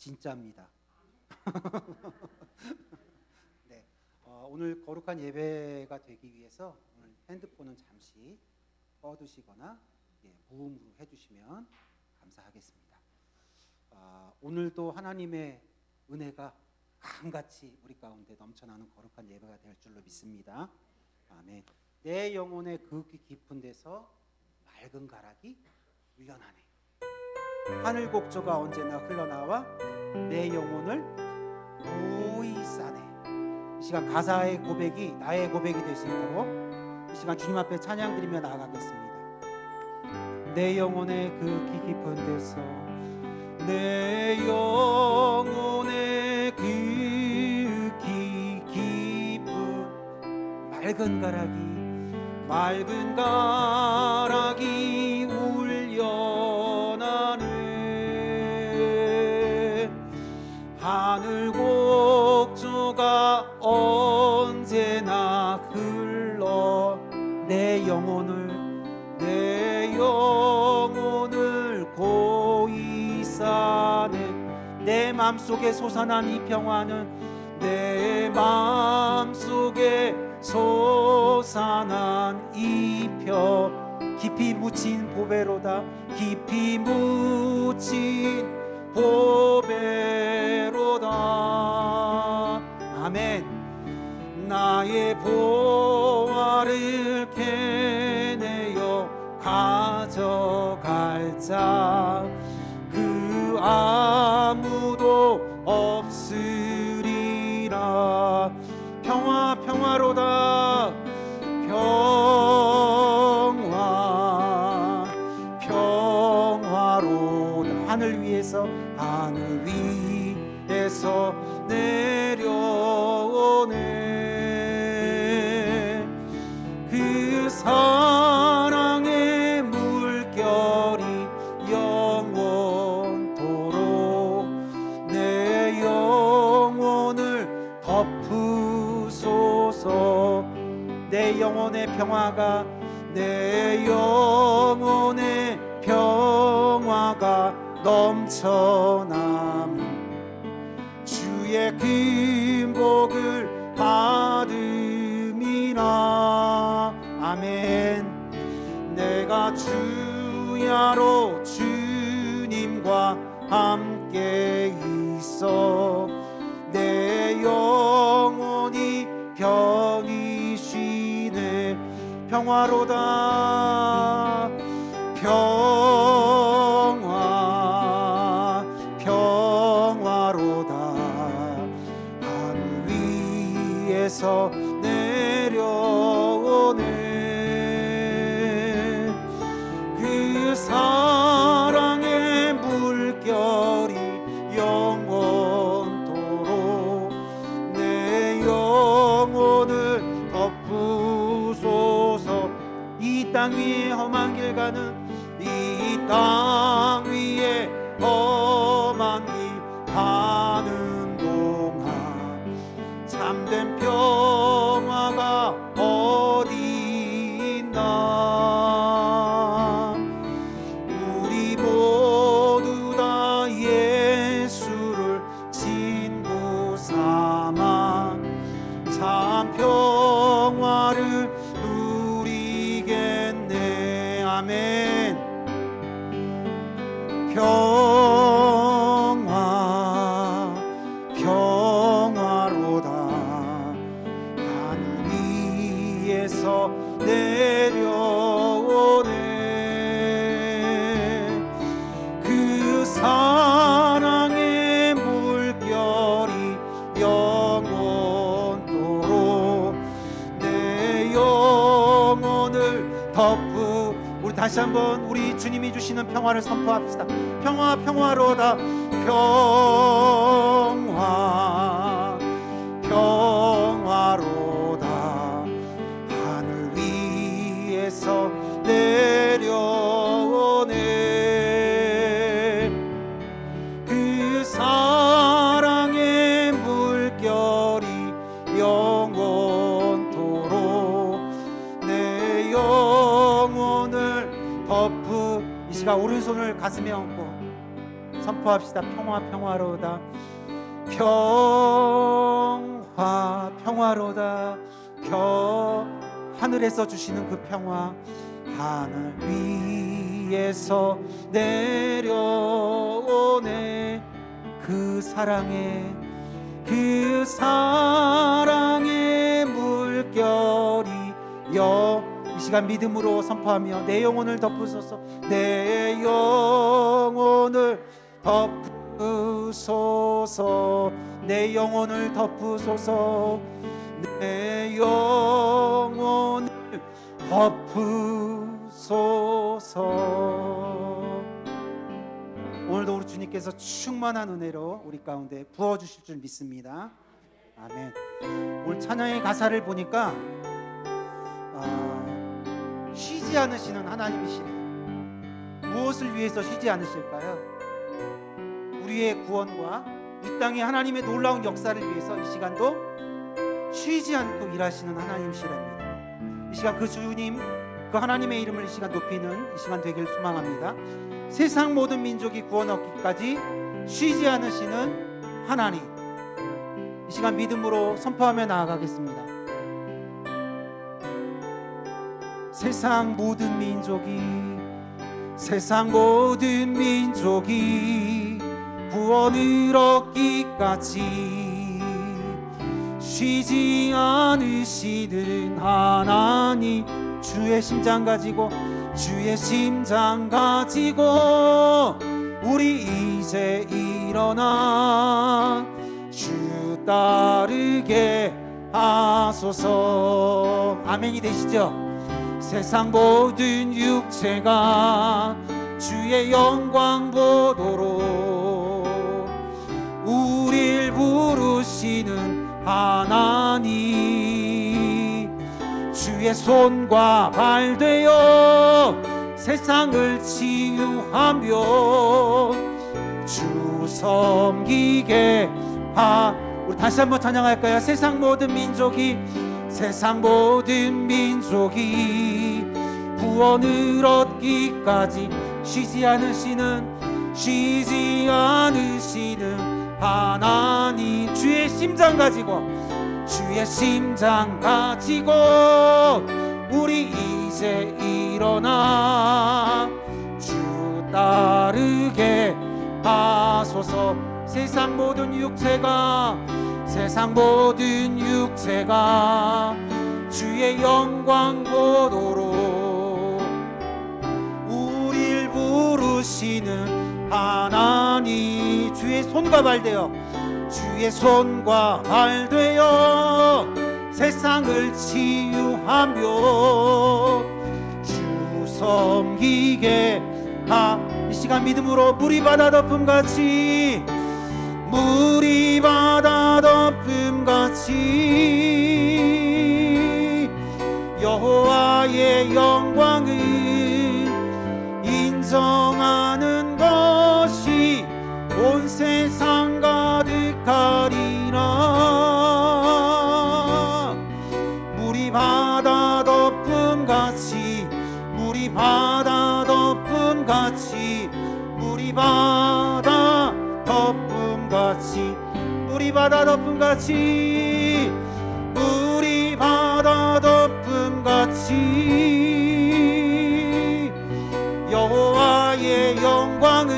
진짜입니다. 네, 오늘 거룩한 예배가 되기 위해서 오늘 핸드폰은 잠시 꺼두시거나 무음으로 해주시면 감사하겠습니다. 오늘도 하나님의 은혜가 강같이 우리 가운데 넘쳐나는 거룩한 예배가 될 줄로 믿습니다. 아멘. 내 영혼의 극히 깊은 데서 맑은 가락이 울려나네. 하늘 곡조가 언제나 흘러나와 내 영혼을 고이 싸네. 이 시간 가사의 고백이 나의 고백이 될 수 있도록 이 시간 주님 앞에 찬양 드리며 나아가겠습니다. 내 영혼의 극히 깊은 데서 내 영혼의 극히 깊은 맑은 가락이 울려나네. 하늘 곡조가 언제나 흘러 내 영혼을 고이 싸네. 내 맘속에 솟아난 이 평화는 내 맘속에 솟아난 이 깊이 묻힌 보배로다. 깊이 묻힌 보배로다. 아멘. 나의 보화를 캐내어 가져갈 자 그 아무도 없으리라. 평화로다. 평화로다. 하늘 위에서 내려오네. 그 사랑의 물결이 영원토록 내 영혼을 덮으소서. 내 영혼의 평화가 넘쳐나는 주의 근복을 받음이라. 아멘. 내가 주야로 주님과 함께 있어 내 영혼이 편히 쉬네. 평화로다. 평화로다. 하늘 위에서 내려오네. 그 사랑의 물결이 영원토록 내 영혼을 덮으소서. 이 땅 위에 험한 길 가는 이 땅 위에 험한 길 가는 동안 참된 평화가 어디 있나. 우리 모두 다 예수를 친구 삼아 참 평화를 누리겠네. 아멘. 평화로다. 하늘 위에서 내려오네. 그 사랑의 물결이 영원토록 내 영혼을 우리 다시 한번 우리 주님이 주시는 평화를 선포합시다. 평화로다. 평화로다. 하늘 위에서 내려오네. 그 사랑의 물결이 영원토록 내 영혼을 덮으. 이 시간 오른손을 가슴에 얹고 선포합시다. 평화 평화로다. 평화 평화로다. 하늘에서 주시는 그 평화, 하늘 위에서 내려오네. 그 사랑의 물결이여. 이 시간 믿음으로 선포하며 내 영혼을 덮으소서. 내 영혼을 덮으소서. 내 영혼을 덮으소서. 내 영혼을 덮으소서. 오늘도 우리 주님께서 충만한 은혜로 우리 가운데 부어주실 줄 믿습니다. 아멘. 오늘 찬양의 가사를 보니까 쉬지 않으시는 하나님이시래요. 무엇을 위해서 쉬지 않으실까요? 우리의 구원과 이 땅에 하나님의 놀라운 역사를 위해서 이 시간도 쉬지 않고 일하시는 하나님이시랍니다. 이 시간 그 주님, 그 하나님의 이름을 이 시간 높이는 이 시간 되길 소망합니다. 세상 모든 민족이 구원 얻기까지 쉬지 않으시는 하나님, 이 시간 믿음으로 선포하며 나아가겠습니다. 세상 모든 민족이 구원을 얻기까지 쉬지 않으시는 하나님, 주의 심장 가지고 우리 이제 일어나 주 따르게 하소서. 아멘이 되시죠? 세상 모든 육체가 주의 영광 보도록 우릴 부르시는 하나님, 주의 손과 발 되어 세상을 치유하며 주 섬기게 우리 다시 한번 찬양할까요? 세상 모든 민족이 구원을 얻기까지 쉬지 않으시는 하나님, 주의 심장 가지고 우리 이제 일어나 주 따르게 하소서. 세상 모든 육체가 주의 영광 보도록 우릴 부르시는 하나님, 주의 손과 발 되어 세상을 치유하며 주 섬기게 이 시간 믿음으로 물이 바다 덮음같이 여호와의 영광을 인정하는 것이 온 세상 가득하리라. 물이 바다 덮음같이 여호와의 영광을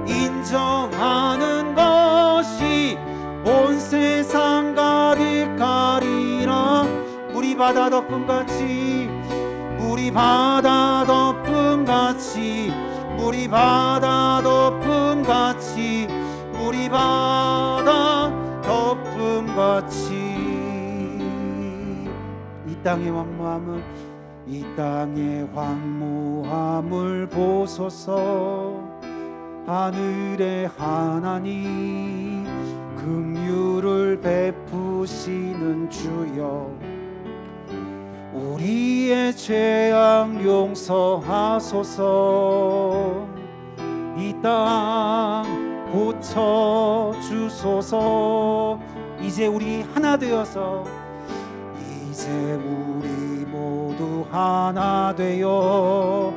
인정하는 것이 온 세상 가득하리라. 물이 바다 덮음같이 이 땅의 황무함을 보소서. 하늘의 하나님, 긍휼을 베푸시는 주여, 우리의 죄악 용서하소서. 이 땅 고쳐주소서. 이제 우리 하나 되어서 이제 우리 모두 하나 되어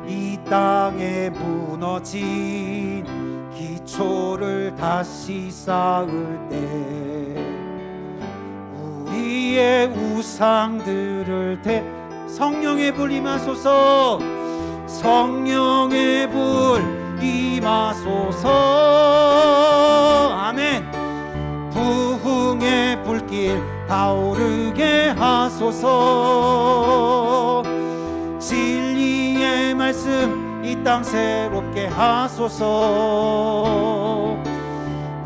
이 땅에 무너진 기초를 다시 쌓을 때 우리의 우상들을 성령의 불 임하소서. 성령의 불 임하소서. 아멘. 부흥의 불길 타오르게 하소서. 진리의 말씀 이 땅 새롭게 하소서.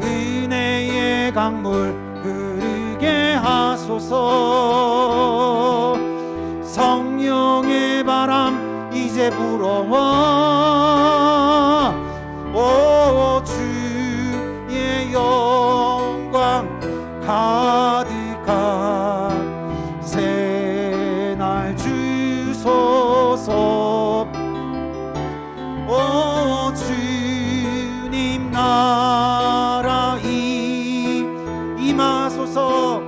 은혜의 강물 흐르게 하소서. 성령의 바람 이제 불어와. 오 주의 영광 가득한 새날 주소서. 오 주님 나라 임하소서.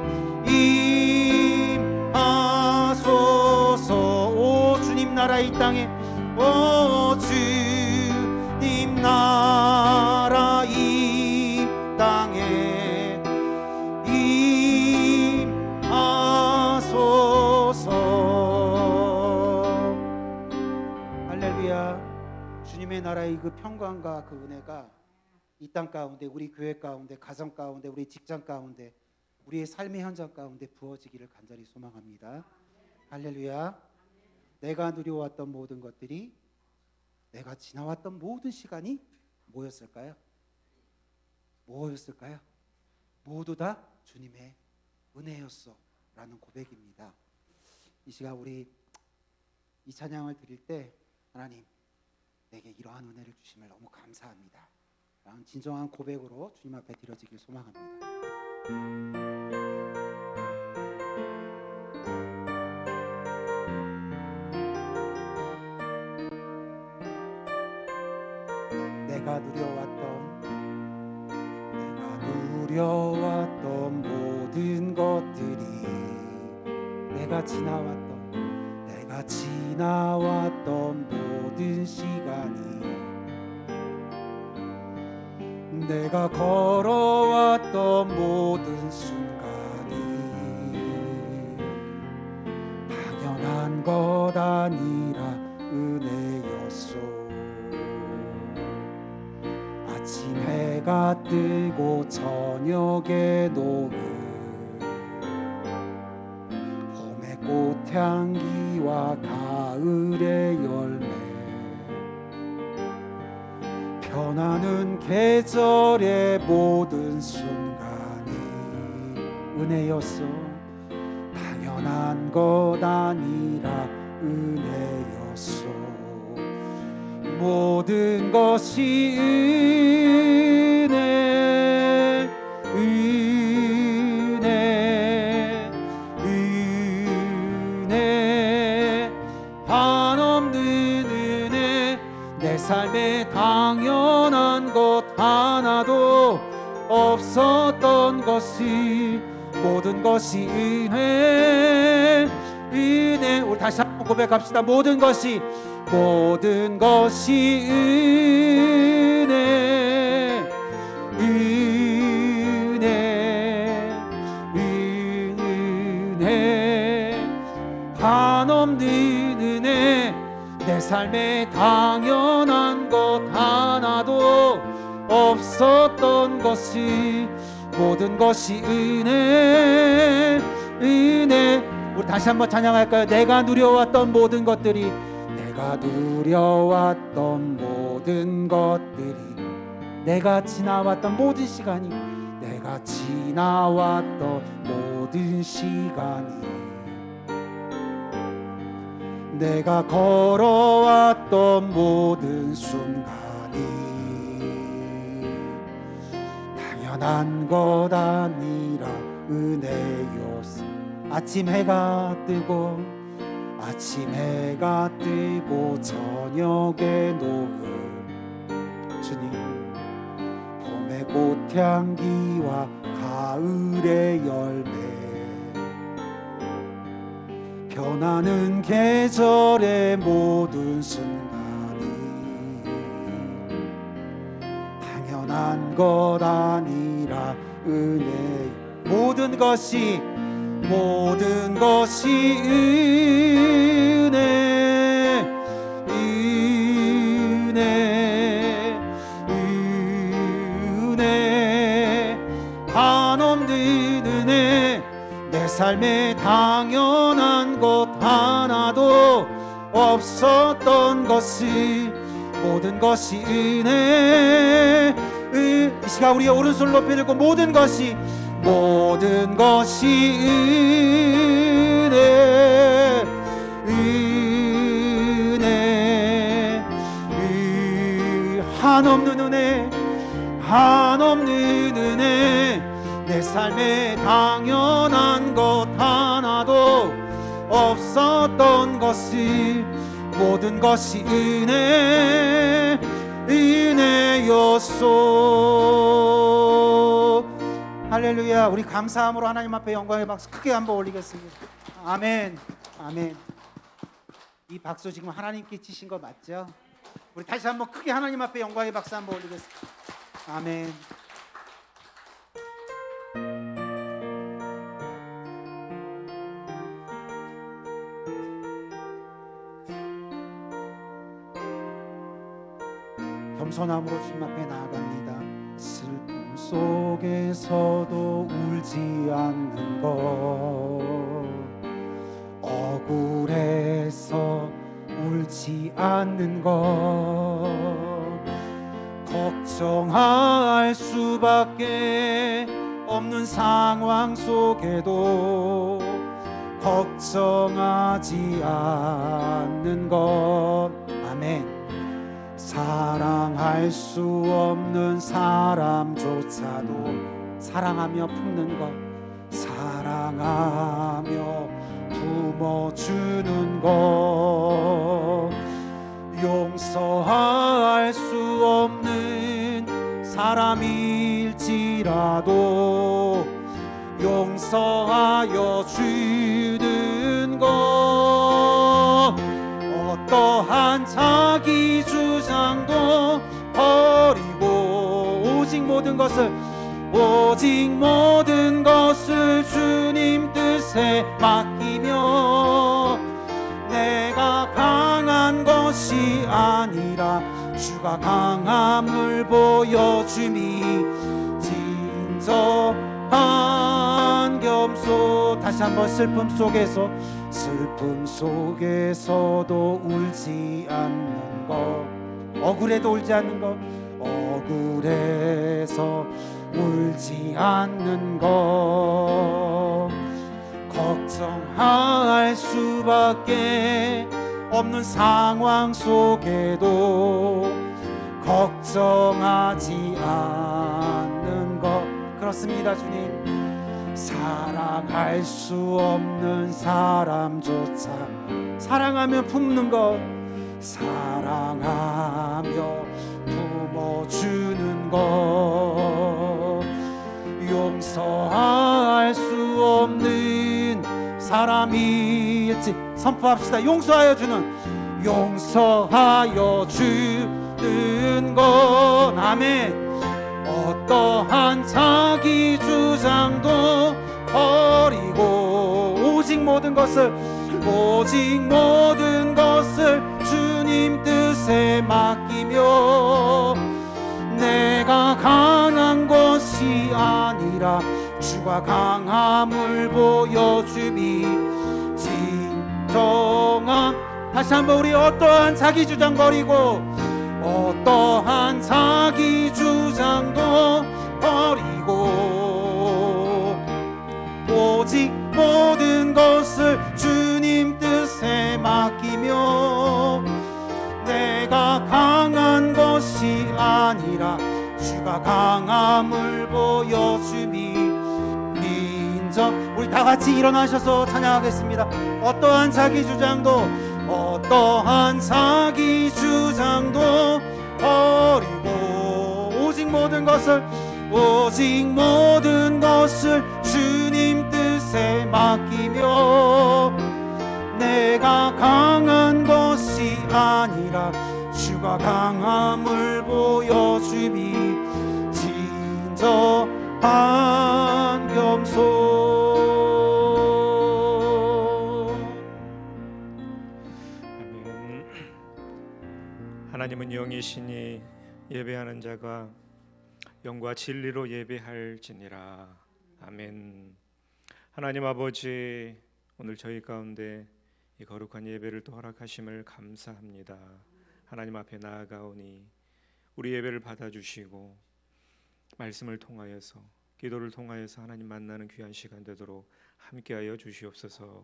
임하소서. 오 주님 나라 이 땅에. 오 주님 나라 이 땅에 임하소서. 할렐루야. 주님의 나라의 그 평강과 그 은혜가 이 땅 가운데, 우리 교회 가운데, 가정 가운데, 우리 직장 가운데, 우리의 삶의 현장 가운데 부어지기를 간절히 소망합니다. 할렐루야. 내가 누려왔던 모든 것들이, 내가 지나왔던 모든 시간이 뭐였을까요? 뭐였을까요? 모두 다 주님의 은혜였어 라는 고백입니다. 이 시간 우리 이 찬양을 드릴 때 하나님 내게 이러한 은혜를 주심을 너무 감사합니다 라는 진정한 고백으로 주님 앞에 드려지길 소망합니다. 내가 누려왔던 모든 것들이, 내가 지나왔던 모든 시간이, 내가 걸어왔던 모든 순간이 당연한 것 아니라 은혜였소. 아침 해가 뜨고 저녁에 노을, 봄의 꽃향기와 가을의 열매, 변하는 계절의 모든 순간이 은혜였어. 당연한 것 아니라 은혜였어. 모든 것이 은혜, 은혜, 은혜, 한없는 은혜. 내 삶에 당연한 것 하나도 없었던 것이, 모든 것이 은혜, 은혜. 우리 다시 한번 고백합시다. 모든 것이 은혜, 은혜, 은혜, 한없는 은혜. 내 삶에 당연한 것 하나도 없었던 것이, 모든 것이 은혜, 은혜. 우리 다시 한번 찬양할까요? 내가 누려왔던 모든 것들이, 내가 누려왔던 모든 것들이, 내가 지나왔던 모든 시간이, 내가 지나왔던 모든 시간이, 내가 걸어왔던 모든 순간이 당연한 것 아니라 은혜였어. 아침 해가 뜨고 저녁에 노을, 주님 봄의 꽃향기와 가을의 열매, 변하는 계절의 모든 순간이 당한 것 아니라 은혜. 모든 것이 은혜, 은혜, 은혜, 한없는 은혜. 내 삶에 당연한 것 하나도 없었던 것이 모든 것이 은혜. 이 시간 우리가 오른손을 높이 들고 모든 것이 은혜, 은혜, 한없는 은혜, 한없는 은혜. 내 삶에 당연한 것 하나도 없었던 것이 모든 것이 은혜, 은혜였소. 할렐루야. 우리 감사함으로 하나님 앞에 영광의 박수 크게 한번 올리겠습니다. 아멘, 아멘. 이 박수 지금 하나님께 치신 거 맞죠? 우리 다시 한번 크게 하나님 앞에 영광의 박수 한번 올리겠습니다. 아멘. 겸손함으로 주님 앞에 나아갑니다. 슬픔 속에서도 울지 않는 것, 억울해서 울지 않는 것, 걱정할 수밖에 없는 상황 속에도 걱정하지 않는 것. 아멘. 사랑할 수 없는 사람조차도 사랑하며 품는 것, 사랑하며 품어주는 것, 용서할 수 없는 사람일지라도 용서하여 주는 것, 어떠한 자기 주장도 버리고 오직 모든 것을 주님 뜻에 맡기며, 내가 강한 것이 아니라 주가 강함을 보여줌이 진정한 겸손. 다시 한번 슬픔 속에서도 울지 않는 것, 억울해도 울지 않는 것, 억울해서 울지 않는 것, 걱정할 수밖에 없는 상황 속에도 걱정하지 않는 것. 그렇습니다, 주님. 사랑할 수 없는 사람조차 사랑하며 품는 것, 사랑하며 품어주는 것, 용서할 수 없는 사람일지 선포합시다. 용서하여 주는 것. 아멘. 어떠한 자기 주장도 버리고 오직 모든 것을 주님 뜻에 맡기며, 내가 강한 것이 아니라 주가 강함을 보여주미 진정한. 다시 한번 우리 어떠한 자기 주장 버리고, 어떠한 자기 주장도 버리고 오직 모든 것을 주님 뜻에 맡기며, 내가 강한 것이 아니라 주가 강함을 보여주미 민정. 우리 다 같이 일어나셔서 찬양하겠습니다. 어떠한 자기 주장도 버리고 오직 모든 것을 주님 뜻에 맡기며, 내가 강한 것이 아니라 주가 강함을 보여주미 진정한. 한겸소. 아멘. 하나님은 영이시니 예배하는 자가 영과 진리로 예배할지니라. 아멘. 하나님 아버지, 오늘 저희 가운데 이 거룩한 예배를 또 허락하심을 감사합니다. 하나님 앞에 나아가오니 우리 예배를 받아주시고 말씀을 통하여서, 기도를 통하여서 하나님 만나는 귀한 시간 되도록 함께하여 주시옵소서.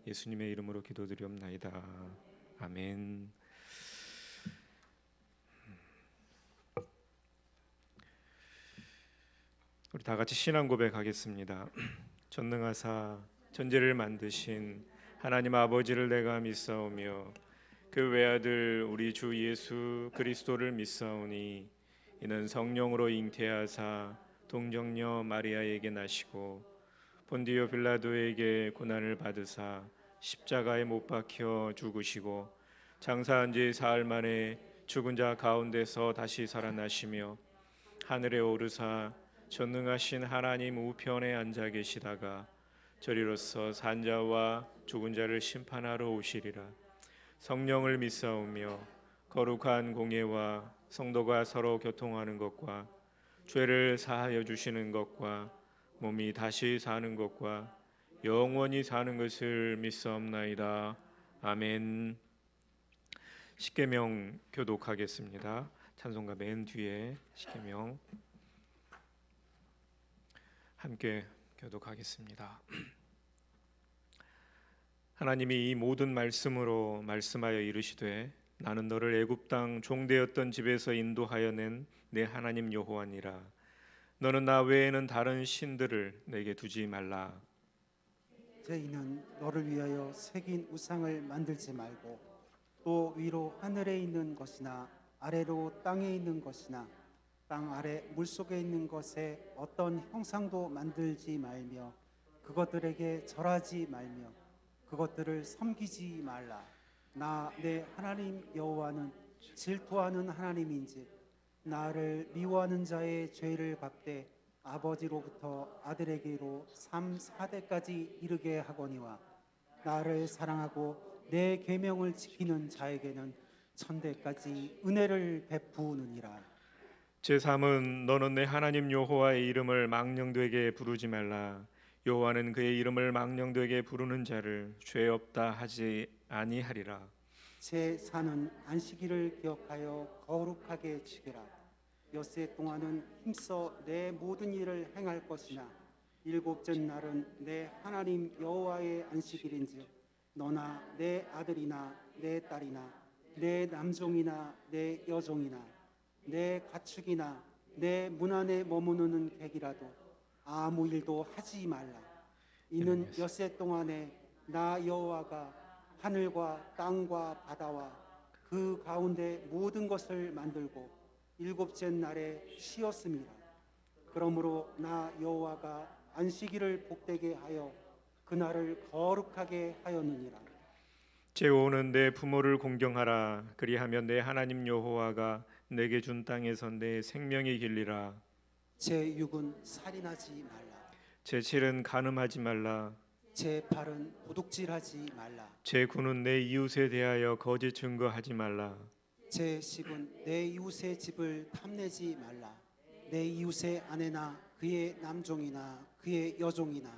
예수님의 이름으로 기도드리옵나이다. 아멘. 우리 다 같이 신앙 고백하겠습니다. 전능하사 천지를 만드신 하나님 아버지를 내가 믿사오며 그 외아들 우리 주 예수 그리스도를 믿사오니 이는 성령으로 잉태하사 동정녀 마리아에게 나시고 본디오 빌라도에게 고난을 받으사 십자가에 못 박혀 죽으시고 장사한 지 사흘 만에 죽은 자 가운데서 다시 살아나시며 하늘에 오르사 전능하신 하나님 우편에 앉아 계시다가 저리로서 산자와 죽은 자를 심판하러 오시리라. 성령을 믿사오며 거룩한 공예와 성도가 서로 교통하는 것과 죄를 사하여 주시는 것과 몸이 다시 사는 것과 영원히 사는 것을 믿사옵나이다. 아멘. 십계명 교독하겠습니다. 찬송가 맨 뒤에 십계명 함께 교독하겠습니다. 하나님이 이 모든 말씀으로 말씀하여 이르시되 나는 너를 애굽 땅 종되었던 집에서 인도하여 낸 내 하나님 여호와니라. 너는 나 외에는 다른 신들을 내게 두지 말라. 죄인은 너를 위하여 새긴 우상을 만들지 말고 또 위로 하늘에 있는 것이나 아래로 땅에 있는 것이나 땅 아래 물속에 있는 것에 어떤 형상도 만들지 말며 그것들에게 절하지 말며 그것들을 섬기지 말라. 나 내 하나님 여호와는 질투하는 하나님인즉 나를 미워하는 자의 죄를 갚되 아버지로부터 아들에게로 3, 4대까지 이르게 하거니와 나를 사랑하고 내 계명을 지키는 자에게는 천대까지 은혜를 베푸느니라. 제3은 너는 내 하나님 여호와의 이름을 망령되게 부르지 말라. 여호와는 그의 이름을 망령되게 부르는 자를 죄 없다 하지 아니하리라. 제4는 안식일을 기억하여 거룩하게 지키라. 엿새 동안은 힘써 내 모든 일을 행할 것이나 일곱째 날은 내 하나님 여호와의 안식일인즉 너나 내 아들이나 내 딸이나 내 남종이나 내 여종이나 내 가축이나 내 문 안에 머무르는 객이라도 아무 일도 하지 말라. 이는 엿새 동안에 나 여호와가 하늘과 땅과 바다와 그 가운데 모든 것을 만들고 일곱째 날에 쉬었습니다. 그러므로 나 여호와가 안식일을 복되게 하여 그날을 거룩하게 하였느니라. 제5는 내 부모를 공경하라. 그리하면 내 하나님 여호와가 내게 준 땅에서 내 생명이 길리라. 제6은 살인하지 말라. 제7은 간음하지 말라. 제8은 도둑질하지 말라. 제9는 내 이웃에 대하여 거짓 증거하지 말라. 제10은 내 이웃의 집을 탐내지 말라. 내 이웃의 아내나 그의 남종이나 그의 여종이나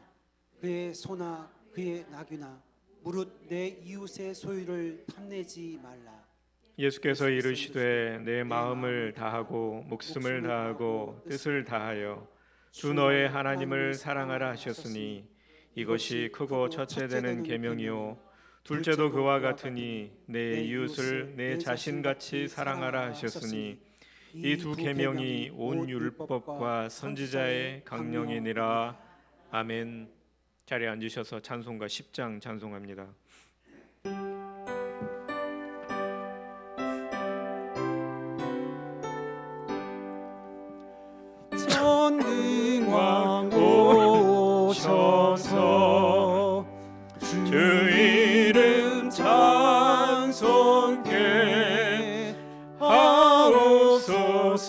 그의 소나 그의 나귀나 무릇 내 이웃의 소유를 탐내지 말라. 예수께서 이르시되 내 마음을 다하고 목숨을 다하고 뜻을 다하여 주 너의 하나님을 사랑하라 하셨으니 이것이 크고 첫째 되는 계명이요 둘째도 그와 같으니 내 이웃을 내 자신같이 사랑하라 하셨으니 이 두 계명이 온 율법과 선지자의 강령이니라. 아멘. 자리에 앉으셔서 찬송가 10장 찬송합니다. 전능왕 오셔서 주 이름 찬송케 하옵소서.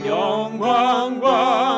영광과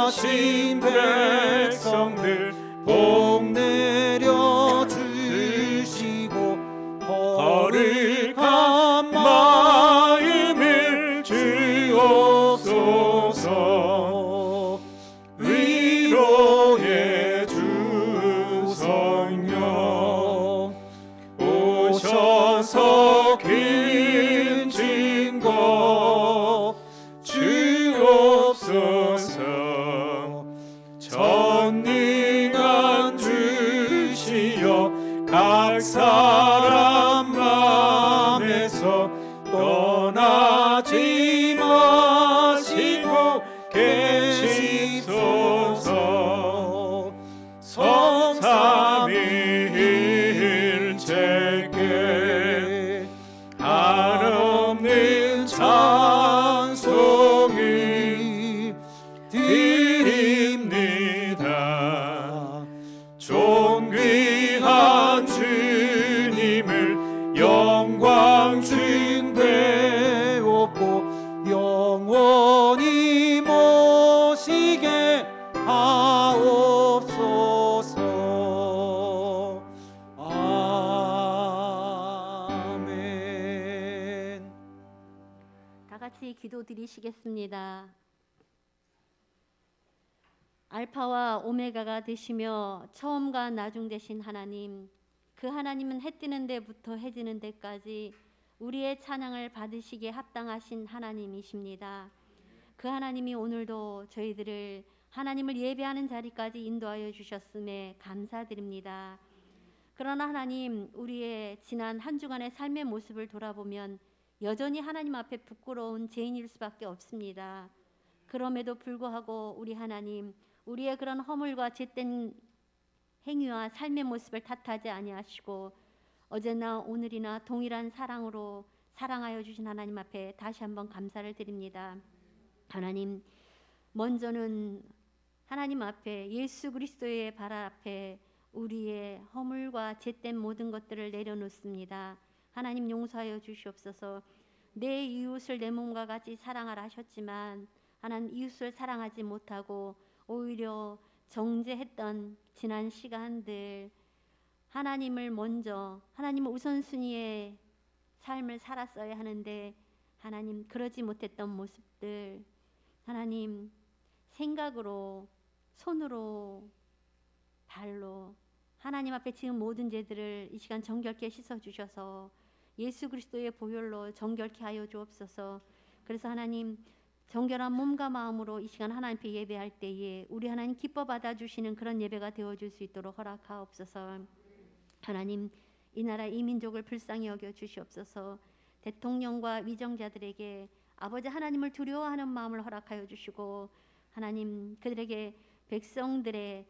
택하신 백성들 복 내려 주시고 거룩한 마음을 주옵소서. 위로의 주 성령 오셔서 긴 증거 주옵소서. 전능한 주시여 각 사람 맘에서 떠나지 마시고 계시소서. 성삼위일체께 한없는 찬송을 드립니다. 존귀한 주님을 영광 숭배옵고 영원히 모시게 하옵소서. 아멘. 다 같이 기도 드리시겠습니다. 알파와 오메가가 되시며 처음과 나중 되신 하나님, 그 하나님은 해 뜨는 데부터 해 지는 데까지 우리의 찬양을 받으시기에 합당하신 하나님이십니다. 그 하나님이 오늘도 저희들을 하나님을 예배하는 자리까지 인도하여 주셨음에 감사드립니다. 그러나 하나님, 우리의 지난 한 주간의 삶의 모습을 돌아보면 여전히 하나님 앞에 부끄러운 죄인일 수밖에 없습니다. 그럼에도 불구하고 우리 하나님, 우리의 그런 허물과 죄된 행위와 삶의 모습을 탓하지 아니하시고 어제나 오늘이나 동일한 사랑으로 사랑하여 주신 하나님 앞에 다시 한번 감사를 드립니다. 하나님, 먼저는 하나님 앞에 예수 그리스도의 발 앞에 우리의 허물과 죄된 모든 것들을 내려놓습니다. 하나님, 용서하여 주시옵소서. 내 이웃을 내 몸과 같이 사랑하라 하셨지만 하나님, 이웃을 사랑하지 못하고 오히려 정죄했던 지난 시간들, 하나님을 먼저, 하나님을 우선순위의 삶을 살았어야 하는데 하나님, 그러지 못했던 모습들, 하나님, 생각으로, 손으로, 발로 하나님 앞에 지은 모든 죄들을 이 시간 정결케 씻어주셔서 예수 그리스도의 보혈로 정결케 하여 주옵소서. 그래서 하나님, 정결한 몸과 마음으로 이 시간 하나님께 예배할 때에 우리 하나님 기뻐 받아주시는 그런 예배가 되어줄 수 있도록 허락하옵소서. 하나님, 이 나라 이 민족을 불쌍히 여겨 주시옵소서. 대통령과 위정자들에게 아버지 하나님을 두려워하는 마음을 허락하여 주시고 하나님, 그들에게 백성들의,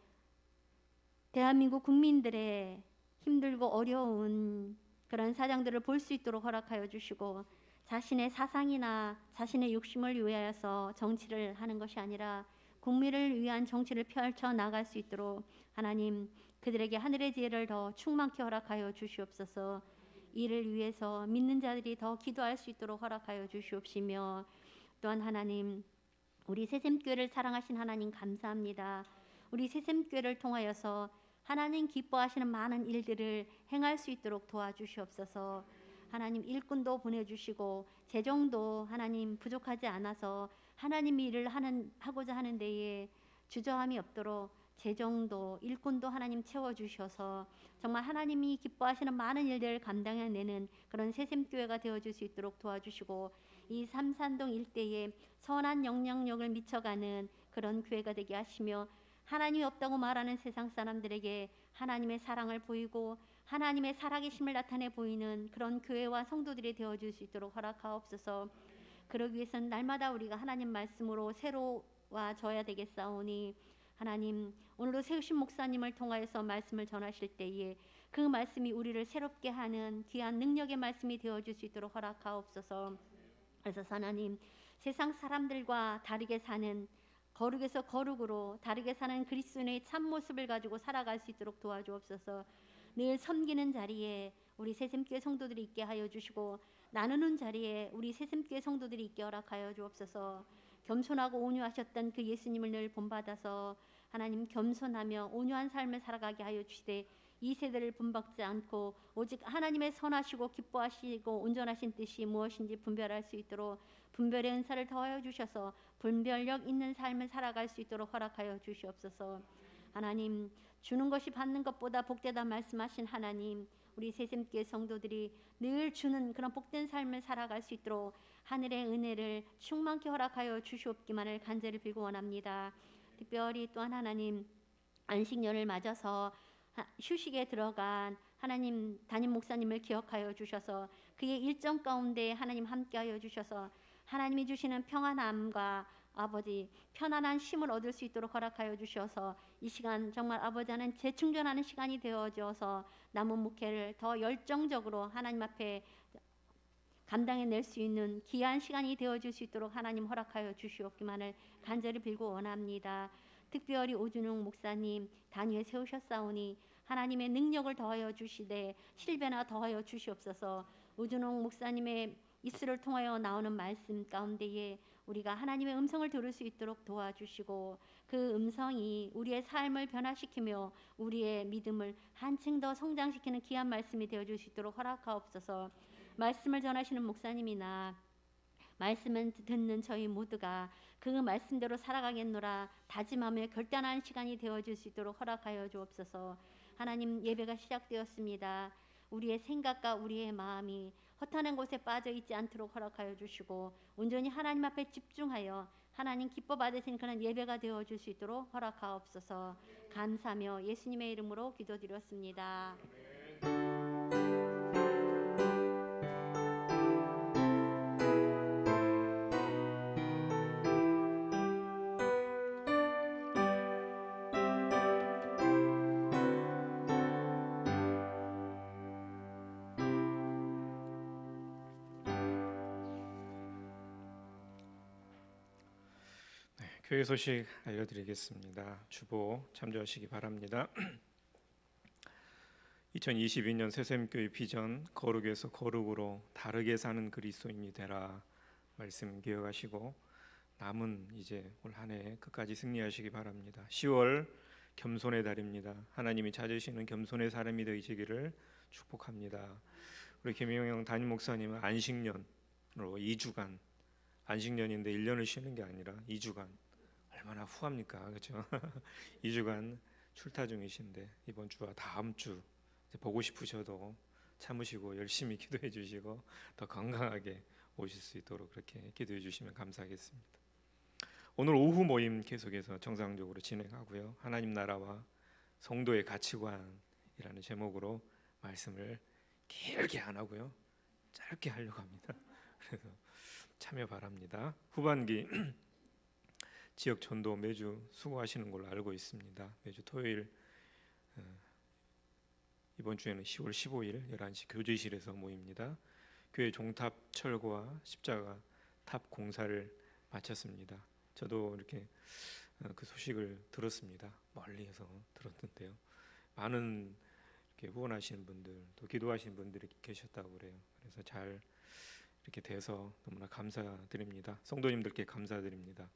대한민국 국민들의 힘들고 어려운 그런 사장들을 볼 수 있도록 허락하여 주시고 자신의 사상이나 자신의 욕심을 위하여서 정치를 하는 것이 아니라 국민을 위한 정치를 펼쳐 나갈 수 있도록 하나님, 그들에게 하늘의 지혜를 더 충만케 허락하여 주시옵소서. 이를 위해서 믿는 자들이 더 기도할 수 있도록 허락하여 주시옵시며, 또한 하나님, 우리 새샘교회를 사랑하신 하나님 감사합니다. 우리 새샘교회를 통하여서 하나님 기뻐하시는 많은 일들을 행할 수 있도록 도와주시옵소서. 하나님, 일꾼도 보내주시고 재정도 하나님 부족하지 않아서 하나님 일을 하고자 하는 데에 주저함이 없도록 재정도 일꾼도 하나님 채워주셔서 정말 하나님이 기뻐하시는 많은 일들을 감당해내는 그런 새샘교회가 되어줄 수 있도록 도와주시고, 이 삼산동 일대에 선한 영향력을 미쳐가는 그런 교회가 되게 하시며, 하나님이 없다고 말하는 세상 사람들에게 하나님의 사랑을 보이고 하나님의 살아계심을 나타내 보이는 그런 교회와 성도들이 되어줄 수 있도록 허락하옵소서. 그러기 위해서는 날마다 우리가 하나님 말씀으로 새로워져야 되겠사오니, 하나님, 오늘도 세우신 목사님을 통하여서 말씀을 전하실 때에 그 말씀이 우리를 새롭게 하는 귀한 능력의 말씀이 되어줄 수 있도록 허락하옵소서. 그래서 하나님, 세상 사람들과 다르게 사는, 거룩에서 거룩으로 다르게 사는 그리스도인의 참모습을 가지고 살아갈 수 있도록 도와주옵소서. 늘 섬기는 자리에 우리 새샘교회 성도들이 있게 하여 주시고, 나누는 자리에 우리 새샘교회 성도들이 있게 허락하여 주옵소서. 겸손하고 온유하셨던 그 예수님을 늘 본받아서 하나님 겸손하며 온유한 삶을 살아가게 하여 주시되 이 세대를 본받지 않고 오직 하나님의 선하시고 기뻐하시고 온전하신 뜻이 무엇인지 분별할 수 있도록 분별의 은사를 더하여 주셔서 분별력 있는 삶을 살아갈 수 있도록 허락하여 주시옵소서. 하나님, 주는 것이 받는 것보다 복되다 말씀하신 하나님, 우리 새샘교회 성도들이 늘 주는 그런 복된 삶을 살아갈 수 있도록 하늘의 은혜를 충만케 허락하여 주시옵기만을 간절히 빌고 원합니다. 특별히 또한 하나님, 안식년을 맞아서 휴식에 들어간 하나님 담임 목사님을 기억하여 주셔서 그의 일정 가운데 하나님 함께하여 주셔서 하나님이 주시는 평안함과 아버지 편안한 쉼을 얻을 수 있도록 허락하여 주셔서 이 시간 정말 아버지 하나님 재충전하는 시간이 되어져서 남은 목회를 더 열정적으로 하나님 앞에 감당해낼 수 있는 귀한 시간이 되어줄 수 있도록 하나님 허락하여 주시옵기만을 간절히 빌고 원합니다. 특별히 오준웅 목사님 단위에 세우셨사오니 하나님의 능력을 더하여 주시되 실배나 더하여 주시옵소서. 오준웅 목사님의 입술을 통하여 나오는 말씀 가운데에 우리가 하나님의 음성을 들을 수 있도록 도와주시고 그 음성이 우리의 삶을 변화시키며 우리의 믿음을 한층 더 성장시키는 귀한 말씀이 되어줄 수 있도록 허락하옵소서. 말씀을 전하시는 목사님이나 말씀을 듣는 저희 모두가 그 말씀대로 살아가겠노라 다짐하며 결단하는 시간이 되어줄 수 있도록 허락하여 주옵소서. 하나님, 예배가 시작되었습니다. 우리의 생각과 우리의 마음이 허탄한 곳에 빠져 있지 않도록 허락하여 주시고 온전히 하나님 앞에 집중하여 하나님 기뻐 받으시는 그런 예배가 되어줄 수 있도록 허락하옵소서. 감사하며 예수님의 이름으로 기도드렸습니다. 교회 소식 알려드리겠습니다. 주보 참조하시기 바랍니다. 2022년 새샘교회 비전 거룩에서 거룩으로 다르게 사는 그리스도인이 되라 말씀 기억하시고 남은 이제 올 한 해 끝까지 승리하시기 바랍니다. 10월 겸손의 달입니다. 하나님이 찾으시는 겸손의 사람이 되시기를 축복합니다. 우리 김영영 담임 목사님은 안식년으로 2주간 안식년인데 1년을 쉬는 게 아니라 2주간 얼마나 후합니까? 그렇죠? 2주간 출타 중이신데 이번 주와 다음 주 보고 싶으셔도 참으시고 열심히 기도해 주시고 더 건강하게 오실 수 있도록 그렇게 기도해 주시면 감사하겠습니다. 오늘 오후 모임 계속해서 정상적으로 진행하고요. 하나님 나라와 성도의 가치관이라는 제목으로 말씀을 길게 안 하고요. 짧게 하려고 합니다. 그래서 참여 바랍니다. 후반기 지역 전도 매주 수고하시는 걸로 알고 있습니다. 매주 토요일 이번 주에는 10월 15일 11시 교제실에서 모입니다. 교회 종탑 철거와 십자가 탑 공사를 마쳤습니다. 저도 이렇게 그 소식을 들었습니다. 멀리에서 들었는데요. 많은 이렇게 후원하시는 분들 또 기도하시는 분들이 계셨다고 그래요. 그래서 잘 이렇게 돼서 너무나 감사드립니다. 성도님들께 감사드립니다.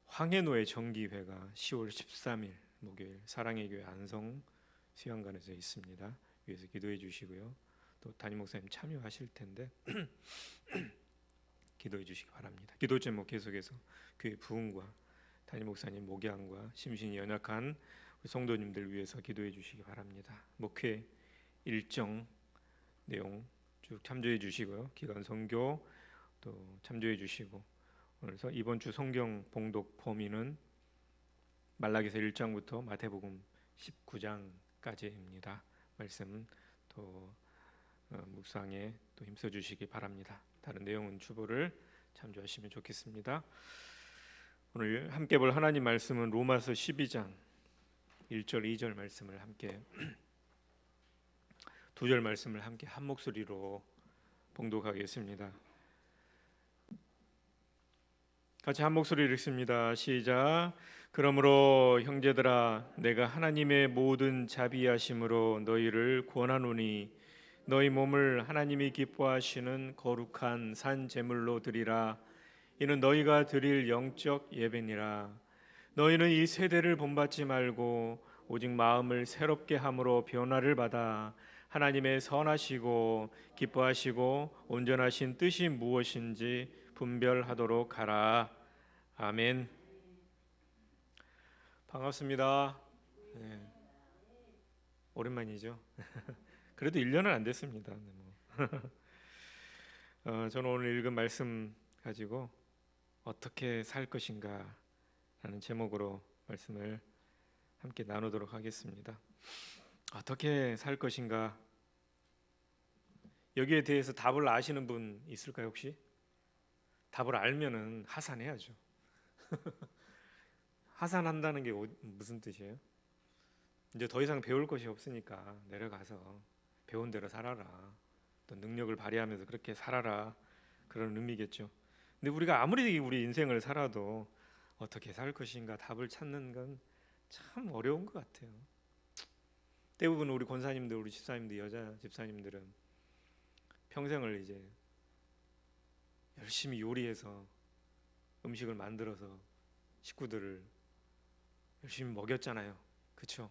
황해노의 정기회가 10월 13일 목요일 사랑의 교회 안성 수양관에서 있습니다. 위에서 기도해 주시고요. 또 담임 목사님 참여하실 텐데 기도해 주시기 바랍니다. 기도 제목 계속해서 교회 부흥과 담임 목사님 목양과 심신이 연약한 우리 성도님들 위해서 기도해 주시기 바랍니다. 목회 일정 내용 쭉 참조해 주시고요. 기간 선교 또 참조해 주시고 그래서 이번 주 성경 봉독 범위는 말라기서 1장부터 마태복음 19장까지입니다. 말씀 또 묵상에 또 힘써 주시기 바랍니다. 다른 내용은 주보를 참조하시면 좋겠습니다. 오늘 함께 볼 하나님 말씀은 로마서 12장 1절 2절 말씀을 함께 두 절 말씀을 함께 한 목소리로 봉독하겠습니다. 같이 한 목소리를 읽습니다. 시작. 그러므로 형제들아 내가 하나님의 모든 자비하심으로 너희를 권하노니 너희 몸을 하나님이 기뻐하시는 거룩한 산 제물로 드리라. 이는 너희가 드릴 영적 예배니라. 너희는 이 세대를 본받지 말고 오직 마음을 새롭게 함으로 변화를 받아 하나님의 선하시고 기뻐하시고 온전하신 뜻이 무엇인지 분별하도록 하라. 아멘. 반갑습니다. 네. 오랜만이죠. 그래도 1년은 안 됐습니다. 저는 오늘 읽은 말씀 가지고 어떻게 살 것인가 라는 제목으로 말씀을 함께 나누도록 하겠습니다. 어떻게 살 것인가, 여기에 대해서 답을 아시는 분 있을까요? 혹시? 답을 알면은 하산해야죠. 하산한다는 게 무슨 뜻이에요? 이제 더 이상 배울 것이 없으니까 내려가서 배운 대로 살아라, 또 능력을 발휘하면서 그렇게 살아라, 그런 의미겠죠. 근데 우리가 아무리 우리 인생을 살아도 어떻게 살 것인가 답을 찾는 건 참 어려운 것 같아요. 대부분 우리 권사님들, 우리 집사님들, 여자 집사님들은 평생을 이제 열심히 요리해서 음식을 만들어서 식구들을 열심히 먹였잖아요. 그렇죠?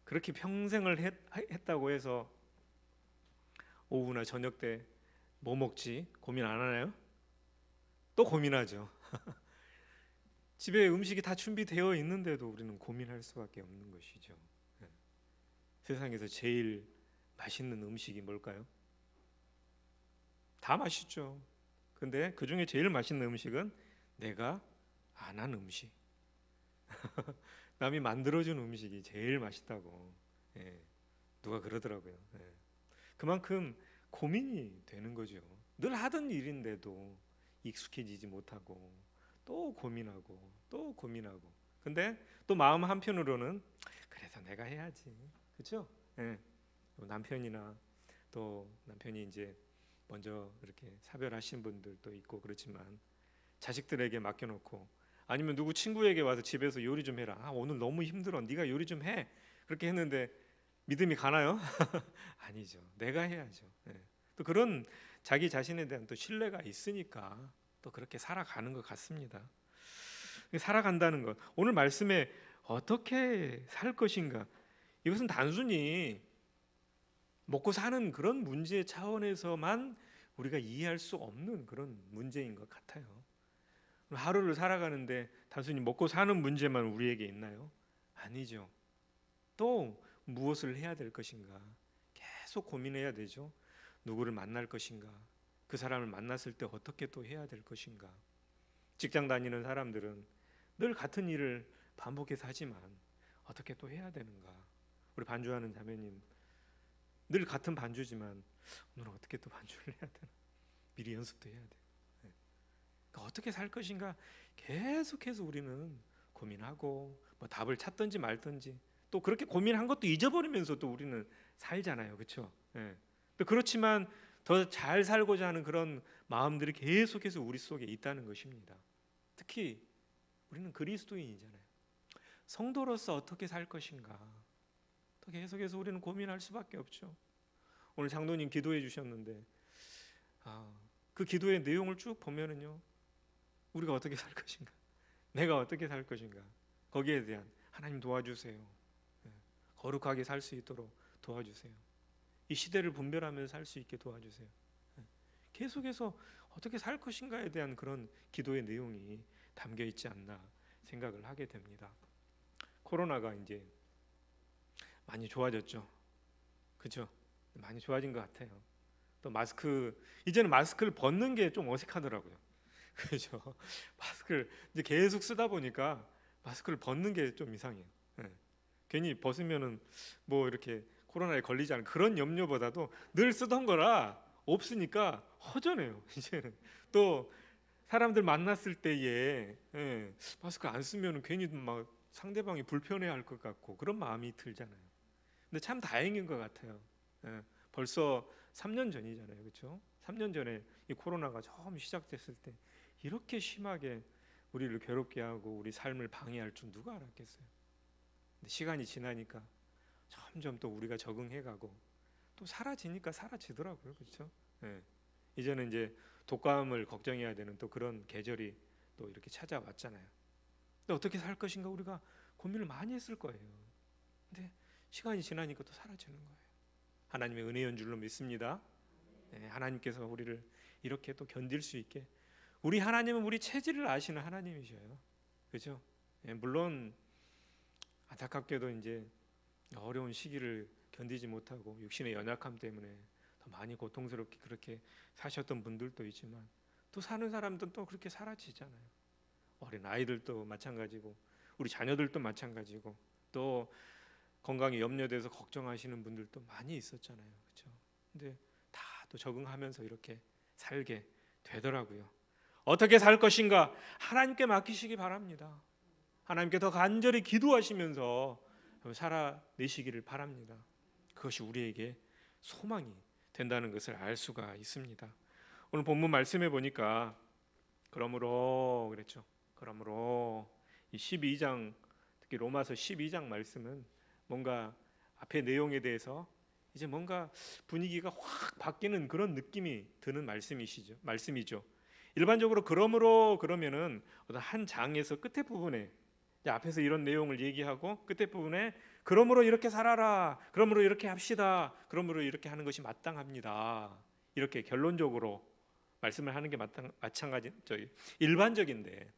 그렇게 평생을 했다고 해서 오후나 저녁 때 뭐 먹지 고민 안 하나요? 또 고민하죠. 집에 음식이 다 준비되어 있는데도 우리는 고민할 수밖에 없는 것이죠. 세상에서 제일 맛있는 음식이 뭘까요? 다 맛있죠. 근데 그 중에 제일 맛있는 음식은 내가 안 한 음식. 남이 만들어준 음식이 제일 맛있다고 누가 그러더라고요. 그만큼 고민이 되는 거죠. 늘 하던 일인데도 익숙해지지 못하고 또 고민하고 또 고민하고. 근데 또 마음 한편으로는 그래서 내가 해야지. 그렇죠? 남편이나 또 남편이 이제 먼저 이렇게 사별하신 분들도 있고 그렇지만 자식들에게 맡겨놓고 아니면 누구 친구에게 와서 집에서 요리 좀 해라. 오늘 너무 힘들어. 네가 요리 좀 해. 그렇게 했는데 믿음이 가나요? 아니죠. 내가 해야죠. 또 그런 자기 자신에 대한 또 신뢰가 있으니까 또 그렇게 살아가는 것 같습니다. 살아간다는 것, 오늘 말씀에 어떻게 살 것인가, 이것은 단순히 먹고 사는 그런 문제 차원에서만 우리가 이해할 수 없는 그런 문제인 것 같아요. 하루를 살아가는데 단순히 먹고 사는 문제만 우리에게 있나요? 아니죠. 또 무엇을 해야 될 것인가 계속 고민해야 되죠. 누구를 만날 것인가, 그 사람을 만났을 때 어떻게 또 해야 될 것인가. 직장 다니는 사람들은 늘 같은 일을 반복해서 하지만 어떻게 또 해야 되는가. 우리 반주하는 자매님 늘 같은 반주지만 오늘은 어떻게 또 반주를 해야 되나, 미리 연습도 해야 돼요. 그러니까 어떻게 살 것인가 계속해서 우리는 고민하고 뭐 답을 찾든지 말든지, 또 그렇게 고민한 것도 잊어버리면서 또 우리는 살잖아요. 그렇죠? 또 그렇지만 더 잘 살고자 하는 그런 마음들이 계속해서 우리 속에 있다는 것입니다. 특히 우리는 그리스도인이잖아요. 성도로서 어떻게 살 것인가 또 계속해서 우리는 고민할 수밖에 없죠. 오늘 장로님 기도해 주셨는데 그 기도의 내용을 쭉 보면은요, 우리가 어떻게 살 것인가, 내가 어떻게 살 것인가, 거기에 대한 하나님 도와주세요. 거룩하게 살 수 있도록 도와주세요. 이 시대를 분별하면서 살 수 있게 도와주세요. 계속해서 어떻게 살 것인가에 대한 그런 기도의 내용이 담겨 있지 않나 생각을 하게 됩니다. 코로나가 이제 많이 좋아졌죠. 그렇죠? 많이 좋아진 것 같아요. 또 마스크, 이제는 마스크를 벗는 게 좀 어색하더라고요. 그렇죠? 마스크를 이제 계속 쓰다 보니까 마스크를 벗는 게 좀 이상해요. 괜히 벗으면은 뭐 이렇게 코로나에 걸리지 않은 그런 염려보다도 늘 쓰던 거라 없으니까 허전해요. 이제는 또 사람들 만났을 때에 마스크 안 쓰면 괜히 막 상대방이 불편해할 것 같고 그런 마음이 들잖아요. 근데 참 다행인 것 같아요. 벌써 3년 전이잖아요, 그렇죠? 3년 전에 이 코로나가 처음 시작됐을 때 이렇게 심하게 우리를 괴롭게 하고 우리 삶을 방해할 줄 누가 알았겠어요? 근데 시간이 지나니까 점점 또 우리가 적응해가고 또 사라지니까 사라지더라고요, 그렇죠? 이제는 이제 독감을 걱정해야 되는 또 그런 계절이 또 이렇게 찾아왔잖아요. 근데 어떻게 살 것인가 우리가 고민을 많이 했을 거예요. 근데 시간이 지나니까 또 사라지는 거예요. 하나님의 은혜인 줄로 믿습니다. 네, 하나님께서 우리를 이렇게 또 견딜 수 있게, 우리 하나님은 우리 체질을 아시는 하나님이셔요. 그죠? 예, 물론 안타깝게도 이제 어려운 시기를 견디지 못하고 육신의 연약함 때문에 더 많이 고통스럽게 그렇게 사셨던 분들도 있지만, 또 사는 사람들은 또 그렇게 사라지잖아요. 어린 아이들도 마찬가지고 우리 자녀들도 마찬가지고, 또 건강에 염려돼서 걱정하시는 분들도 많이 있었잖아요. 그렇죠? 근데 다 또 적응하면서 이렇게 살게 되더라고요. 어떻게 살 것인가 하나님께 맡기시기 바랍니다. 하나님께 더 간절히 기도하시면서 살아내시기를 바랍니다. 그것이 우리에게 소망이 된다는 것을 알 수가 있습니다. 오늘 본문 말씀해 보니까 그러므로 그랬죠. 그러므로 이 12장, 특히 로마서 12장 말씀은 뭔가 앞의 내용에 대해서 이제 뭔가 분위기가 확 바뀌는 그런 느낌이 드는 말씀이죠. 일반적으로 그러므로 그러면은 어떤 한 장에서 끝에 부분에 앞에서 이런 내용을 얘기하고 끝에 부분에 그러므로 이렇게 살아라, 그러므로 이렇게 합시다, 그러므로 이렇게 하는 것이 마땅합니다, 이렇게 결론적으로 말씀을 하는 게 마찬가지 일반적인데,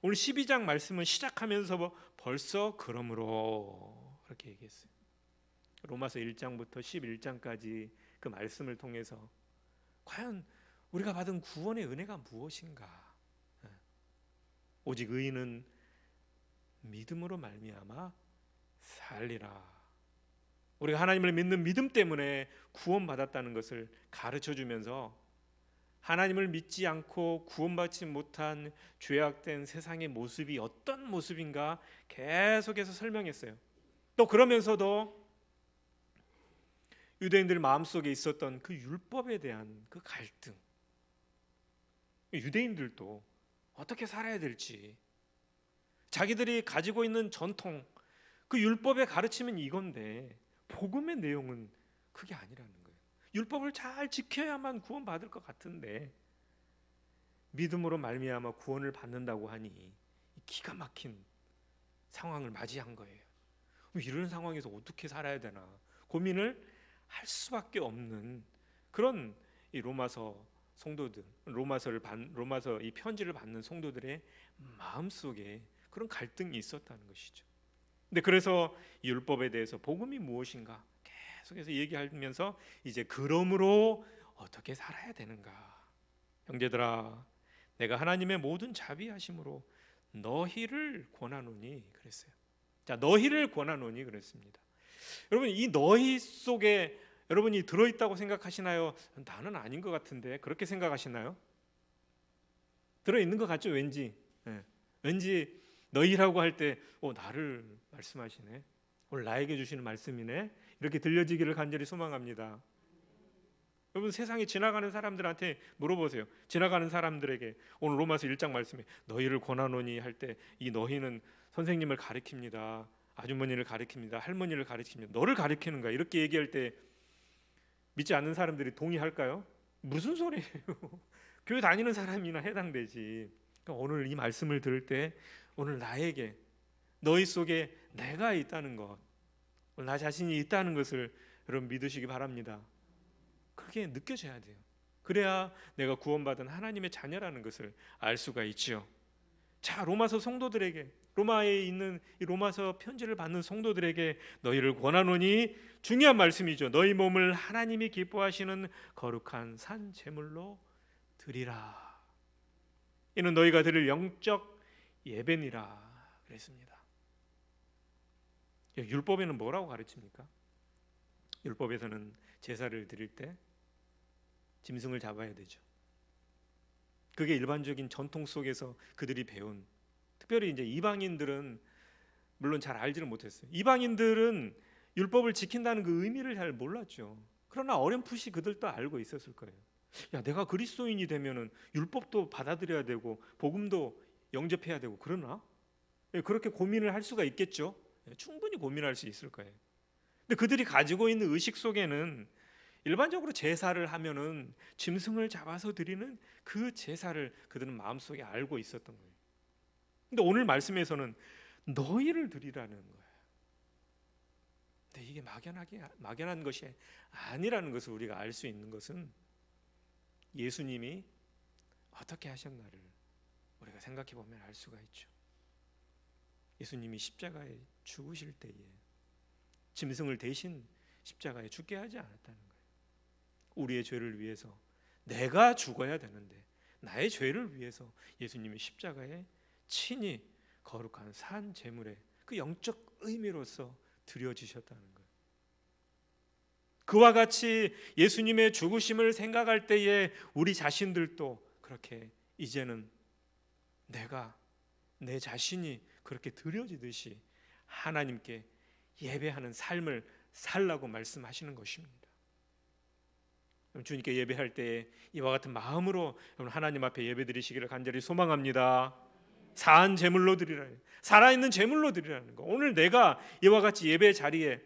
오늘 12장 말씀은 시작하면서 벌써 그러므로 그렇게 얘기했어요. 로마서 1장부터 11장까지 그 말씀을 통해서 과연 우리가 받은 구원의 은혜가 무엇인가? 오직 의인은 믿음으로 말미암아 살리라. 우리가 하나님을 믿는 믿음 때문에 구원받았다는 것을 가르쳐주면서 하나님을 믿지 않고 구원받지 못한 죄악된 세상의 모습이 어떤 모습인가 계속해서 설명했어요. 또 그러면서도 유대인들 마음속에 있었던 그 율법에 대한 그 갈등, 유대인들도 어떻게 살아야 될지, 자기들이 가지고 있는 전통, 그 율법의 가르침은 이건데 복음의 내용은 그게 아니라는 거예요. 율법을 잘 지켜야만 구원받을 것 같은데 믿음으로 말미암아 구원을 받는다고 하니 기가 막힌 상황을 맞이한 거예요. 이런 상황에서 어떻게 살아야 되나 고민을 할 수밖에 없는 그런 이 로마서 성도들, 로마서 이 편지를 받는 성도들의 마음속에 그런 갈등이 있었다는 것이죠. 근데 그래서 율법에 대해서 복음이 무엇인가 계속해서 얘기하면서 이제 그러므로 어떻게 살아야 되는가. 형제들아, 내가 하나님의 모든 자비하심으로 너희를 권하노니 그랬어요. 자, 너희를 권하노니 그랬습니다. 여러분, 이 너희 속에 여러분이 들어있다고 생각하시나요? 나는 아닌 것 같은데, 그렇게 생각하시나요? 들어있는 것 같죠? 왠지 왠지 너희라고 할 때 나를 말씀하시네, 오늘 나에게 주시는 말씀이네, 이렇게 들려지기를 간절히 소망합니다. 여러분, 세상에 지나가는 사람들한테 물어보세요. 지나가는 사람들에게 오늘 로마서 1장 말씀에 너희를 권하노니 할 때 이 너희는 선생님을 가리킵니다, 아주머니를 가리킵니다, 할머니를 가리킵니다, 너를 가리키는가, 이렇게 얘기할 때 믿지 않는 사람들이 동의할까요? 무슨 소리예요? 교회 다니는 사람이나 해당되지. 그러니까 오늘 이 말씀을 들을 때 오늘 나에게 너희 속에 내가 있다는 것, 나 자신이 있다는 것을 여러분 믿으시기 바랍니다. 그게 느껴져야 돼요. 그래야 내가 구원받은 하나님의 자녀라는 것을 알 수가 있지요. 자, 로마서 성도들에게, 로마에 있는 이 로마서 편지를 받는 성도들에게 너희를 권하노니 중요한 말씀이죠. 너희 몸을 하나님이 기뻐하시는 거룩한 산 제물로 드리라. 이는 너희가 드릴 영적 예배니라 그랬습니다. 율법에는 뭐라고 가르칩니까? 율법에서는 제사를 드릴 때 짐승을 잡아야 되죠. 그게 일반적인 전통 속에서 그들이 배운, 특별히 이제 이방인들은 물론 잘 알지는 못했어요. 이방인들은 율법을 지킨다는 그 의미를 잘 몰랐죠. 그러나 어렴풋이 그들도 알고 있었을 거예요. 야, 내가 그리스도인이 되면은 율법도 받아들여야 되고 복음도 영접해야 되고 그러나? 그렇게 고민을 할 수가 있겠죠. 충분히 고민할 수 있을 거예요. 근데 그들이 가지고 있는 의식 속에는 일반적으로 제사를 하면은 짐승을 잡아서 드리는 그 제사를 그들은 마음속에 알고 있었던 거예요. 근데 오늘 말씀에서는 너희를 드리라는 거예요. 근데 이게 막연한 것이 아니라는 것을 우리가 알 수 있는 것은 예수님이 어떻게 하셨나를 우리가 생각해 보면 알 수가 있죠. 예수님이 십자가에 죽으실 때에 짐승을 대신 십자가에 죽게 하지 않았다는 거예요. 우리의 죄를 위해서 내가 죽어야 되는데 나의 죄를 위해서 예수님이 십자가에 친히 거룩한 산 제물의 그 영적 의미로서 드려지셨다는 거예요. 그와 같이 예수님의 죽으심을 생각할 때에 우리 자신들도 그렇게 이제는 내가 내 자신이 그렇게 드려지듯이 하나님께 예배하는 삶을 살라고 말씀하시는 것입니다. 주님께 예배할 때에 이와 같은 마음으로 하나님 앞에 예배드리시기를 간절히 소망합니다. 사한 제물로 드리라는, 살아있는 제물로 드리라는 거. 오늘 내가 이와 같이 예배 자리에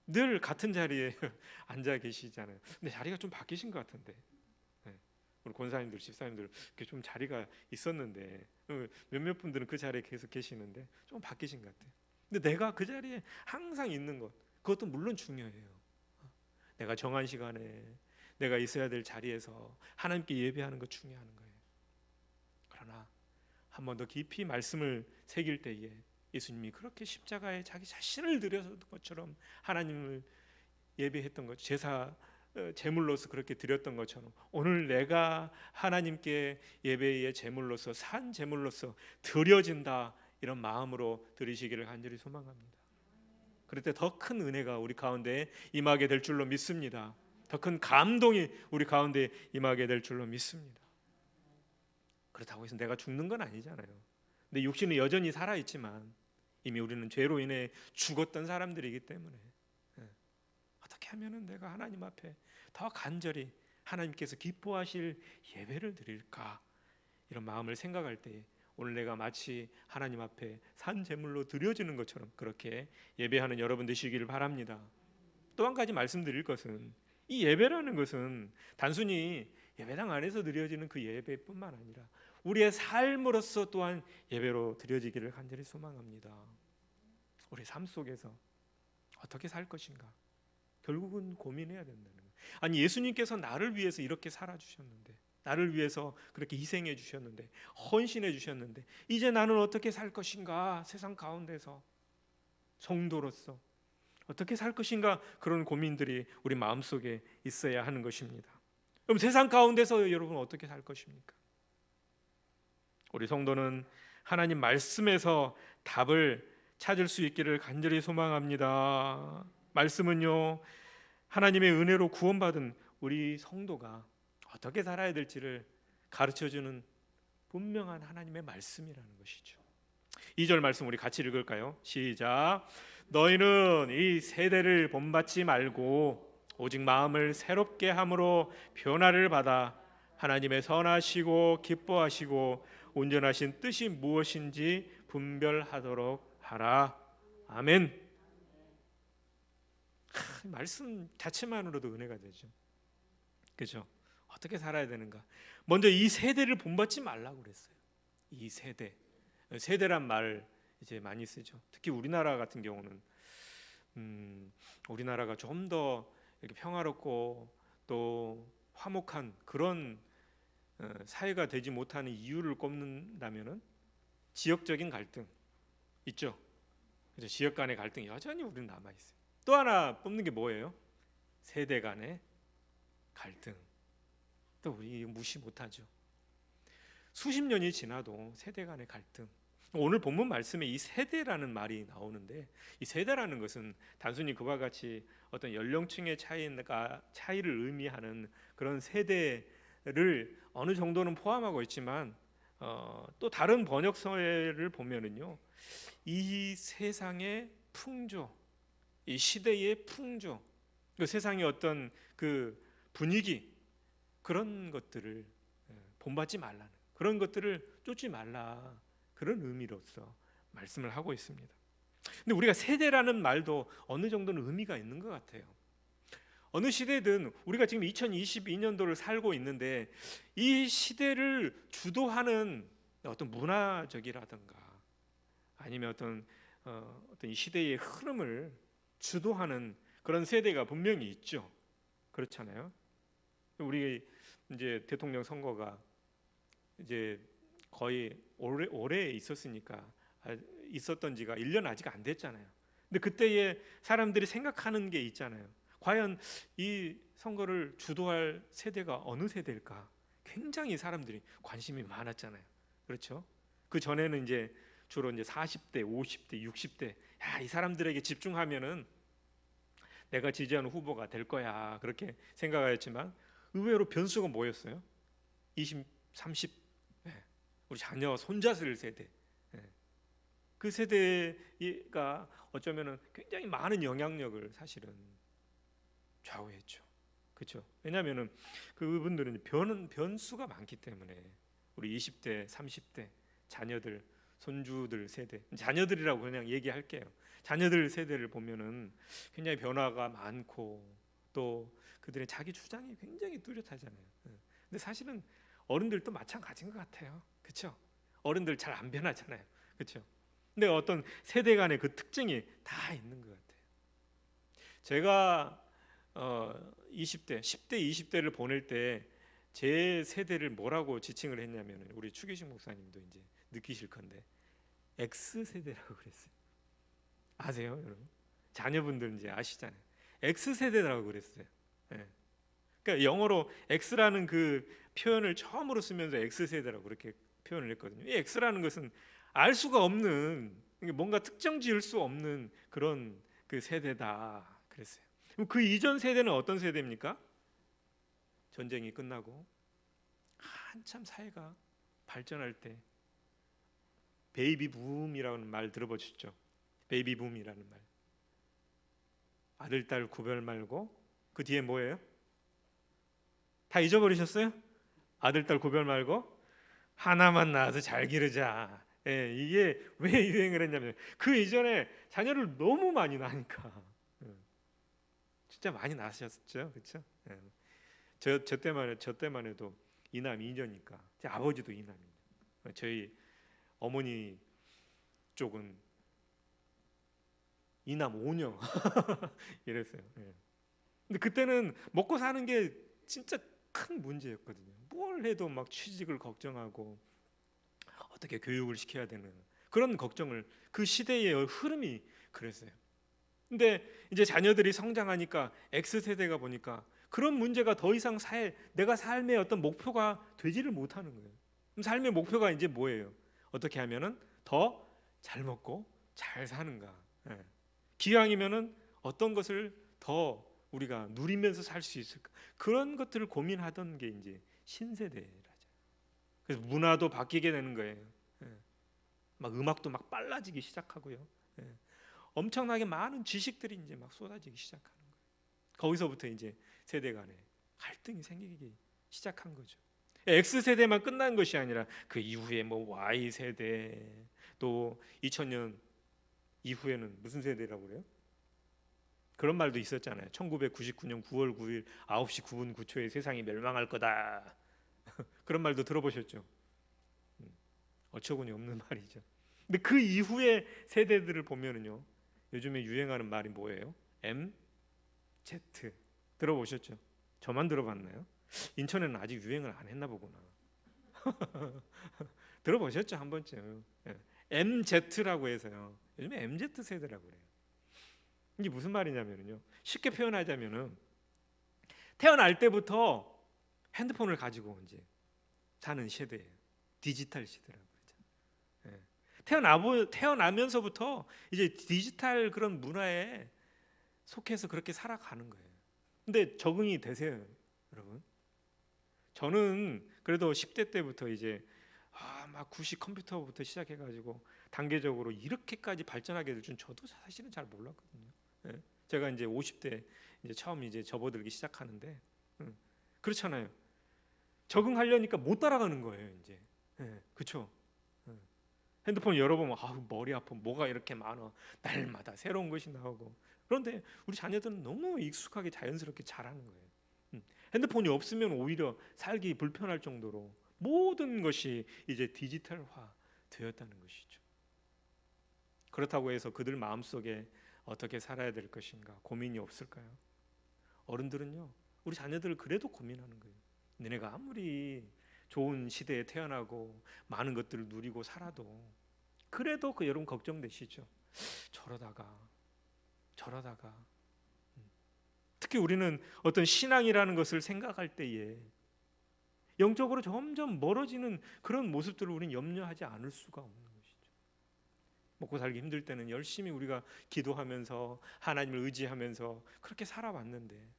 늘 같은 자리에 앉아 계시잖아요. 근데 자리가 좀 바뀌신 것 같은데, 우리 권사님들, 집사님들 이렇게 좀 자리가 있었는데 몇몇 분들은 그 자리에 계속 계시는데 좀 바뀌신 것 같아요. 근데 내가 그 자리에 항상 있는 것, 그것도 물론 중요해요. 내가 정한 시간에 내가 있어야 될 자리에서 하나님께 예배하는 것 중요한 거예요. 그러나 한 번 더 깊이 말씀을 새길 때에 예수님이 그렇게 십자가에 자기 자신을 드렸던 것처럼 하나님을 예배했던 것, 제사 제물로서 그렇게 드렸던 것처럼 오늘 내가 하나님께 예배의 제물로서 산 제물로서 드려진다, 이런 마음으로 드리시기를 간절히 소망합니다. 그럴 때 더 큰 은혜가 우리 가운데 임하게 될 줄로 믿습니다. 더 큰 감동이 우리 가운데 임하게 될 줄로 믿습니다. 그렇다고 해서 내가 죽는 건 아니잖아요. 근데 육신은 여전히 살아있지만 이미 우리는 죄로 인해 죽었던 사람들이기 때문에 어떻게 하면 내가 하나님 앞에 더 간절히 하나님께서 기뻐하실 예배를 드릴까, 이런 마음을 생각할 때 오늘 내가 마치 하나님 앞에 산 제물로 드려지는 것처럼 그렇게 예배하는 여러분 되시기를 바랍니다. 또 한 가지 말씀드릴 것은 이 예배라는 것은 단순히 예배당 안에서 드려지는 그 예배뿐만 아니라 우리의 삶으로서 또한 예배로 드려지기를 간절히 소망합니다. 우리 삶 속에서 어떻게 살 것인가 결국은 고민해야 된다는 거예요. 아니, 예수님께서 나를 위해서 이렇게 살아주셨는데, 나를 위해서 그렇게 희생해 주셨는데, 헌신해 주셨는데, 이제 나는 어떻게 살 것인가, 세상 가운데서 성도로서 어떻게 살 것인가, 그런 고민들이 우리 마음속에 있어야 하는 것입니다. 그럼 세상 가운데서 여러분 어떻게 살 것입니까? 우리 성도는 하나님 말씀에서 답을 찾을 수 있기를 간절히 소망합니다. 말씀은요, 하나님의 은혜로 구원받은 우리 성도가 어떻게 살아야 될지를 가르쳐주는 분명한 하나님의 말씀이라는 것이죠. 2절 말씀 우리 같이 읽을까요? 시작. 너희는 이 세대를 본받지 말고 오직 마음을 새롭게 함으로 변화를 받아 하나님의 선하시고 기뻐하시고 온전하신 뜻이 무엇인지 분별하도록 하라. 아멘. 말씀 자체만으로도 은혜가 되죠. 그죠? 어떻게 살아야 되는가? 먼저 이 세대를 본받지 말라고 그랬어요. 이 세대란 말 이제 많이 쓰죠. 특히 우리나라 같은 경우는 우리나라가 좀 더 이렇게 평화롭고 또 화목한 그런 사회가 되지 못하는 이유를 꼽는다면은 지역적인 갈등 있죠. 그래서 지역 간의 갈등이 여전히 우리는 남아 있어요. 또 하나 뽑는 게 뭐예요? 세대 간의 갈등. 또 우리 무시 못하죠. 수십 년이 지나도 세대 간의 갈등. 오늘 본문 말씀에 이 세대라는 말이 나오는데, 이 세대라는 것은 단순히 그와 같이 어떤 연령층의 차이를 의미하는 그런 세대를 어느 정도는 포함하고 있지만 또 다른 번역서를 보면은요, 이 세상의 풍조, 이 시대의 풍조, 그 세상의 어떤 그 분위기, 그런 것들을 본받지 말라는, 그런 것들을 쫓지 말라, 그런 의미로서 말씀을 하고 있습니다. 근데 우리가 세대라는 말도 어느 정도는 의미가 있는 것 같아요. 어느 시대든 우리가 지금 2022년도를 살고 있는데 이 시대를 주도하는 어떤 문화적이라든가 아니면 어떤 이 시대의 흐름을 주도하는 그런 세대가 분명히 있죠. 그렇잖아요. 우리 이제 대통령 선거가 이제 거의 올해 있었던 지가 1년 아직 안 됐잖아요. 근데 그때에 사람들이 생각하는 게 있잖아요. 과연 이 선거를 주도할 세대가 어느 세대일까? 굉장히 사람들이 관심이 많았잖아요. 그렇죠? 그 전에는 이제 주로 이제 40대, 50대, 60대, 야, 이 사람들에게 집중하면은 내가 지지하는 후보가 될 거야, 그렇게 생각하였지만 의외로 변수가 뭐였어요? 20, 30, 우리 자녀, 손자들 세대. 그 세대가 어쩌면은 굉장히 많은 영향력을 사실은 좌우했죠. 그렇죠? 왜냐하면은 그분들은 변수가 많기 때문에 우리 20대, 30대 자녀들, 손주들 세대, 자녀들이라고 그냥 얘기할게요. 자녀들 세대를 보면은 굉장히 변화가 많고 또 그들의 자기 주장이 굉장히 뚜렷하잖아요. 근데 사실은 어른들도 마찬가지인 것 같아요. 그렇죠? 어른들 잘 안 변하잖아요. 그렇죠? 근데 어떤 세대 간의 그 특징이 다 있는 것 같아요. 제가 20대, 10대, 20대를 보낼 때 제 세대를 뭐라고 지칭을 했냐면 우리 추기식 목사님도 이제 느끼실 건데 X 세대라고 그랬어요. 아세요, 여러분? 자녀분들 이제 아시잖아요. X 세대라고 그랬어요. 네. 그러니까 영어로 X라는 그 표현을 처음으로 쓰면서 X 세대라고 그렇게 표현을 했거든요. 이 X라는 것은 알 수가 없는, 뭔가 특정 지을 수 없는 그런 그 세대다 그랬어요. 그럼 그 이전 세대는 어떤 세대입니까? 전쟁이 끝나고 한참 사회가 발전할 때 베이비 붐이라는 말 들어보셨죠? 베이비 붐이라는 말. 아들 딸 구별 말고 그 뒤에 뭐예요? 다 잊어버리셨어요? 아들 딸 구별 말고 하나만 낳아서 잘 기르자. 예, 이게 왜 유행을 했냐면 그 이전에 자녀를 너무 많이 낳으니까. 진짜 많이 낳으셨죠, 그렇죠? 예. 저 때만 해도 이남 이녀니까 제 아버지도 이남이죠. 저희 어머니 쪽은 이남 오녀 이랬어요. 예. 근데 그때는 먹고 사는 게 진짜 큰 문제였거든요. 뭘 해도 막 취직을 걱정하고 어떻게 교육을 시켜야 되는 그런 걱정을 그 시대의 흐름이 그랬어요. 근데 이제 자녀들이 성장하니까 X세대가 보니까 그런 문제가 더 이상 내가 삶의 어떤 목표가 되지를 못하는 거예요. 그럼 삶의 목표가 이제 뭐예요? 어떻게 하면은 더 잘 먹고 잘 사는가? 예. 기왕이면은 어떤 것을 더 우리가 누리면서 살 수 있을까? 그런 것들을 고민하던 게 이제 신세대라죠. 그래서 문화도 바뀌게 되는 거예요. 예. 막 음악도 막 빨라지기 시작하고요. 예. 엄청나게 많은 지식들이 이제 막 쏟아지기 시작하는 거예요. 거기서부터 이제 세대 간에 갈등이 생기기 시작한 거죠. X 세대만 끝난 것이 아니라 그 이후에 뭐 Y 세대 또 2000년 이후에는 무슨 세대라고 그래요? 그런 말도 있었잖아요. 1999년 9월 9일 9시 9분 9초에 세상이 멸망할 거다. 그런 말도 들어보셨죠? 어처구니 없는 말이죠. 근데 그 이후의 세대들을 보면은요, 요즘에 유행하는 말이 뭐예요? MZ 들어보셨죠? 저만 들어봤나요? 인천에는 아직 유행을 안 했나 보구나. 들어보셨죠? 한 번쯤. MZ라고 해서요. 요즘에 MZ 세대라고 그래요. 이게 무슨 말이냐면요. 쉽게 표현하자면은 태어날 때부터 핸드폰을 가지고 이제 사는 세대예요. 디지털 시대라고 그러죠. 태어나면서부터 이제 디지털 그런 문화에 속해서 그렇게 살아가는 거예요. 근데 적응이 되세요, 여러분? 저는 그래도 10대 때부터 이제 막 구식 컴퓨터부터 시작해가지고 단계적으로 이렇게까지 발전하게 될 줄 저도 사실은 잘 몰랐거든요. 예. 제가 이제 50대 이제 처음 이제 접어들기 시작하는데 그렇잖아요. 적응하려니까 못 따라가는 거예요, 이제. 예, 그렇죠. 핸드폰 열어보면 머리 아파, 뭐가 이렇게 많아. 날마다 새로운 것이 나오고 그런데 우리 자녀들은 너무 익숙하게 자연스럽게 잘하는 거예요. 핸드폰이 없으면 오히려 살기 불편할 정도로 모든 것이 이제 디지털화 되었다는 것이죠. 그렇다고 해서 그들 마음속에 어떻게 살아야 될 것인가 고민이 없을까요? 어른들은요, 우리 자녀들을 그래도 고민하는 거예요. 너네가 아무리 좋은 시대에 태어나고 많은 것들을 누리고 살아도 그래도 여러분 걱정되시죠? 저러다가 특히 우리는 어떤 신앙이라는 것을 생각할 때에 영적으로 점점 멀어지는 그런 모습들을 우리는 염려하지 않을 수가 없는 것이죠. 먹고 살기 힘들 때는 열심히 우리가 기도하면서 하나님을 의지하면서 그렇게 살아왔는데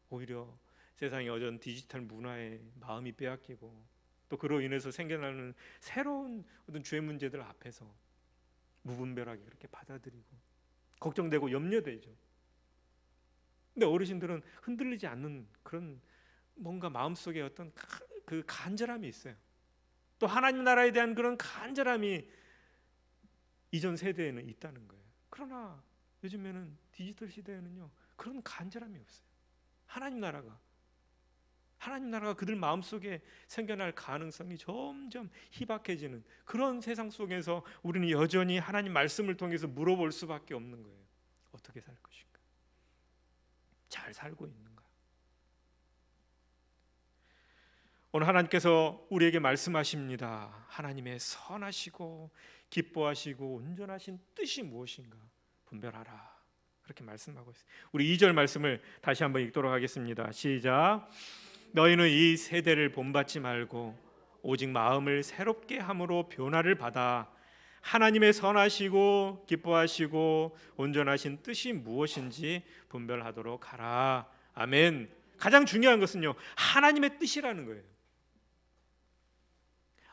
오히려 세상의 어전 디지털 문화에 마음이 빼앗기고 또 그로 인해서 생겨나는 새로운 어떤 죄 문제들 앞에서 무분별하게 그렇게 받아들이고 걱정되고 염려되죠. 근데 어르신들은 흔들리지 않는 그런 뭔가 마음속에 어떤 그 간절함이 있어요. 또 하나님 나라에 대한 그런 간절함이 이전 세대에는 있다는 거예요. 그러나 요즘에는 디지털 시대에는요, 그런 간절함이 없어요. 하나님 나라가 그들 마음속에 생겨날 가능성이 점점 희박해지는 그런 세상 속에서 우리는 여전히 하나님 말씀을 통해서 물어볼 수밖에 없는 거예요. 어떻게 살 것인가? 잘 살고 있는가? 오늘 하나님께서 우리에게 말씀하십니다. 하나님의 선하시고 기뻐하시고 온전하신 뜻이 무엇인가 분별하라. 그렇게 말씀하고 있어요. 우리 2절 말씀을 다시 한번 읽도록 하겠습니다. 시작. 너희는 이 세대를 본받지 말고 오직 마음을 새롭게 함으로 변화를 받아 하나님의 선하시고 기뻐하시고 온전하신 뜻이 무엇인지 분별하도록 하라. 아멘. 가장 중요한 것은요, 하나님의 뜻이라는 거예요.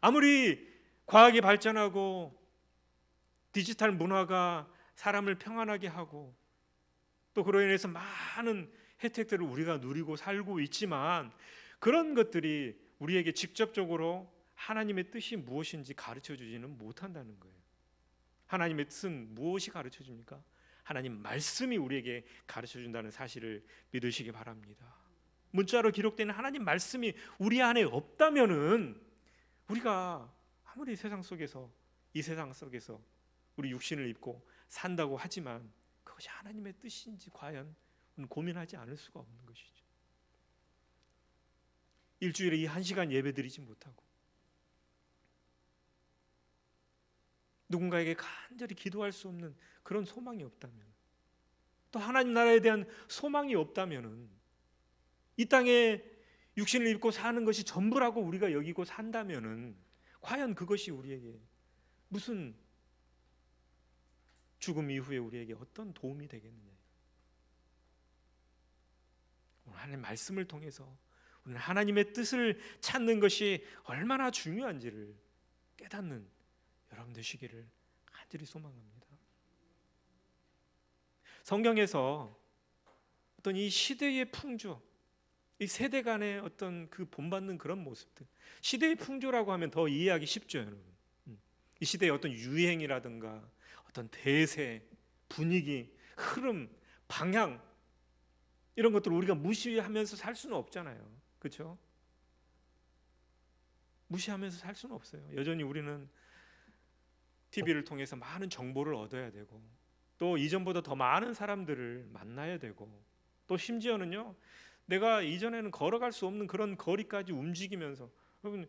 아무리 과학이 발전하고 디지털 문화가 사람을 평안하게 하고 또 그로 인해서 많은 혜택들을 우리가 누리고 살고 있지만 그런 것들이 우리에게 직접적으로 하나님의 뜻이 무엇인지 가르쳐 주지는 못한다는 거예요. 하나님의 뜻은 무엇이 가르쳐 줍니까? 하나님 말씀이 우리에게 가르쳐 준다는 사실을 믿으시기 바랍니다. 문자로 기록된 하나님 말씀이 우리 안에 없다면은 우리가 아무리 세상 속에서 이 세상 속에서 우리 육신을 입고 산다고 하지만 그것이 하나님의 뜻인지 과연 고민하지 않을 수가 없는 것이죠. 일주일에 이 1시간 예배드리지 못하고 누군가에게 간절히 기도할 수 없는 그런 소망이 없다면, 또 하나님 나라에 대한 소망이 없다면, 이 땅에 육신을 입고 사는 것이 전부라고 우리가 여기고 산다면은 과연 그것이 우리에게 무슨 죽음 이후에 우리에게 어떤 도움이 되겠느냐. 오늘 하나님 말씀을 통해서 우리는 하나님의 뜻을 찾는 것이 얼마나 중요한지를 깨닫는 여러분 되시기를 간절히 소망합니다. 성경에서 어떤 이 시대의 풍조, 이 세대 간의 어떤 그 본받는 그런 모습들, 시대의 풍조라고 하면 더 이해하기 쉽죠, 여러분. 이 시대의 어떤 유행이라든가 어떤 대세, 분위기, 흐름, 방향 이런 것들을 우리가 무시하면서 살 수는 없잖아요. 그렇죠? 무시하면서 살 수는 없어요. 여전히 우리는 TV를 통해서 많은 정보를 얻어야 되고 또 이전보다 더 많은 사람들을 만나야 되고 또 심지어는요, 내가 이전에는 걸어갈 수 없는 그런 거리까지 움직이면서, 여러분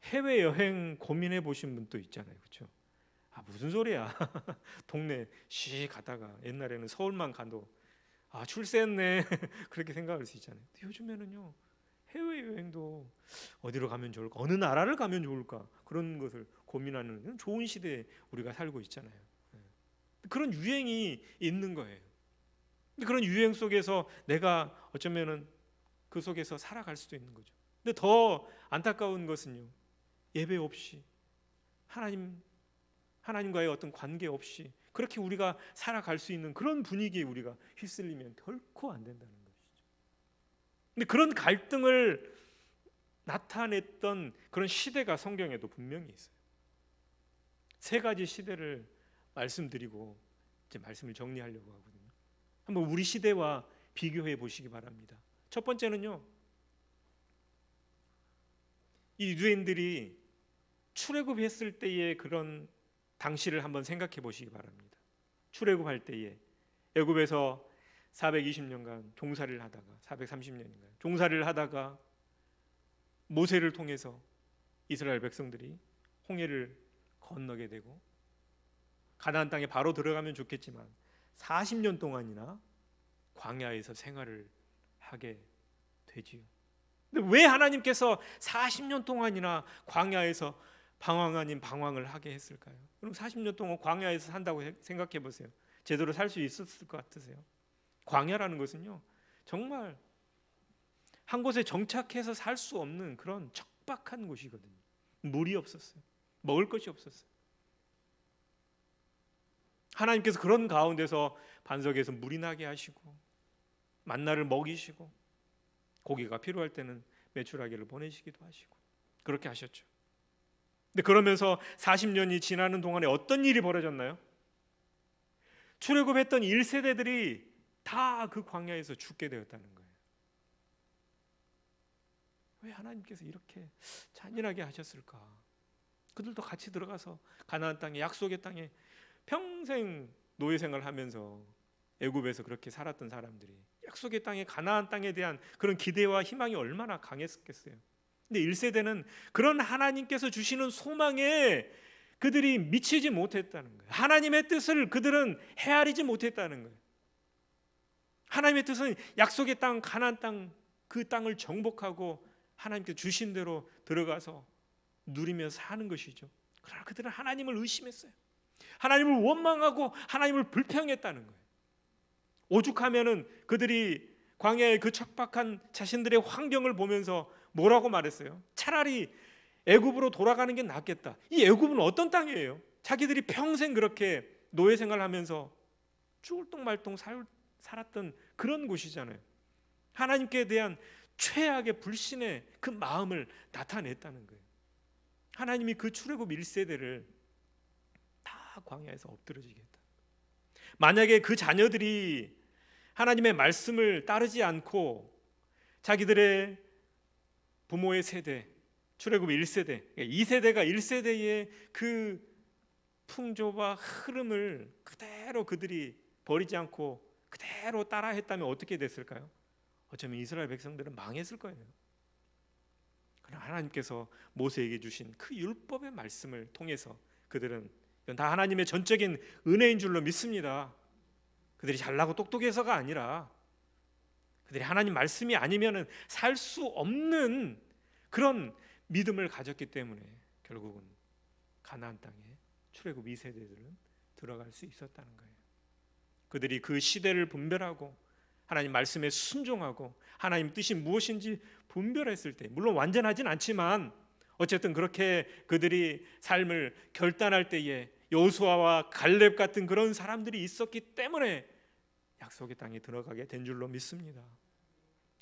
해외여행 고민해 보신 분도 있잖아요. 그렇죠? 아, 무슨 소리야. 동네 쉬 가다가 옛날에는 서울만 가도 아, 출세했네 그렇게 생각할 수 있잖아요. 근데 요즘에는요, 해외여행도 어디로 가면 좋을까, 어느 나라를 가면 좋을까, 그런 것을 고민하는 좋은 시대에 우리가 살고 있잖아요. 그런 유행이 있는 거예요. 그런 유행 속에서 내가 어쩌면은 그 속에서 살아갈 수도 있는 거죠. 근데 더 안타까운 것은요, 예배 없이 하나님과의 어떤 관계 없이 그렇게 우리가 살아갈 수 있는 그런 분위기에 우리가 휩쓸리면 결코 안 된다는 것이죠. 근데 그런 갈등을 나타냈던 그런 시대가 성경에도 분명히 있어요. 세 가지 시대를 말씀드리고 이제 말씀을 정리하려고 하거든요. 한번 우리 시대와 비교해 보시기 바랍니다. 첫 번째는요, 이 유대인들이 출애굽했을 때의 그런 당시를 한번 생각해 보시기 바랍니다. 출애굽할 때에 애굽에서 420년간 종살이를 하다가 430년인가요? 종살이를 하다가 모세를 통해서 이스라엘 백성들이 홍해를 건너게 되고 가나안 땅에 바로 들어가면 좋겠지만 40년 동안이나 광야에서 생활을 하게 되지요. 근데 왜 하나님께서 40년 동안이나 광야에서 방황 아닌 방황을 하게 했을까요? 그럼 40년 동안 광야에서 산다고 생각해 보세요. 제대로 살 수 있었을 것 같으세요? 광야라는 것은요, 정말 한 곳에 정착해서 살 수 없는 그런 척박한 곳이거든요. 물이 없었어요. 먹을 것이 없었어요. 하나님께서 그런 가운데서 반석에서 물이 나게 하시고 만나를 먹이시고 고기가 필요할 때는 메추라기를 보내시기도 하시고 그렇게 하셨죠. 근데 그러면서 40년이 지나는 동안에 어떤 일이 벌어졌나요? 출애굽했던 1세대들이 다 그 광야에서 죽게 되었다는 거예요. 왜 하나님께서 이렇게 잔인하게 하셨을까? 그들도 같이 들어가서 가나안 땅에, 약속의 땅에 평생 노예 생활하면서 애굽에서 그렇게 살았던 사람들이 약속의 땅에, 가나안 땅에 대한 그런 기대와 희망이 얼마나 강했겠어요. 근데 1세대는 그런 하나님께서 주시는 소망에 그들이 미치지 못했다는 거예요. 하나님의 뜻을 그들은 헤아리지 못했다는 거예요. 하나님의 뜻은 약속의 땅, 가나안 땅, 그 땅을 정복하고 하나님께서 주신 대로 들어가서 누리며 사는 것이죠. 그러나 그들은 하나님을 의심했어요. 하나님을 원망하고 하나님을 불평했다는 거예요. 오죽하면은 그들이 광야의 그 척박한 자신들의 환경을 보면서 뭐라고 말했어요? 차라리 애굽으로 돌아가는 게 낫겠다. 이 애굽은 어떤 땅이에요? 자기들이 평생 그렇게 노예 생활하면서 죽을 똥말똥 살았던 그런 곳이잖아요. 하나님께 대한 최악의 불신의 그 마음을 나타냈다는 거예요. 하나님이 그 출애굽 1세대를 다 광야에서 엎드러지게 했다. 만약에 그 자녀들이 하나님의 말씀을 따르지 않고 자기들의 부모의 세대, 출애굽 1세대, 2세대가 1세대의 그 풍조와 흐름을 그대로 그들이 버리지 않고 그대로 따라했다면 어떻게 됐을까요? 어쩌면 이스라엘 백성들은 망했을 거예요. 그러나 하나님께서 모세에게 주신 그 율법의 말씀을 통해서 그들은 이건 다 하나님의 전적인 은혜인 줄로 믿습니다. 그들이 잘나고 똑똑해서가 아니라 그들이 하나님 말씀이 아니면은 살 수 없는 그런 믿음을 가졌기 때문에 결국은 가나안 땅에 출애굽 2세대들은 들어갈 수 있었다는 거예요. 그들이 그 시대를 분별하고 하나님 말씀에 순종하고 하나님 뜻이 무엇인지 분별했을 때, 물론 완전하진 않지만 어쨌든 그렇게 그들이 삶을 결단할 때에 여호수아와 갈렙 같은 그런 사람들이 있었기 때문에 약속의 땅에 들어가게 된 줄로 믿습니다.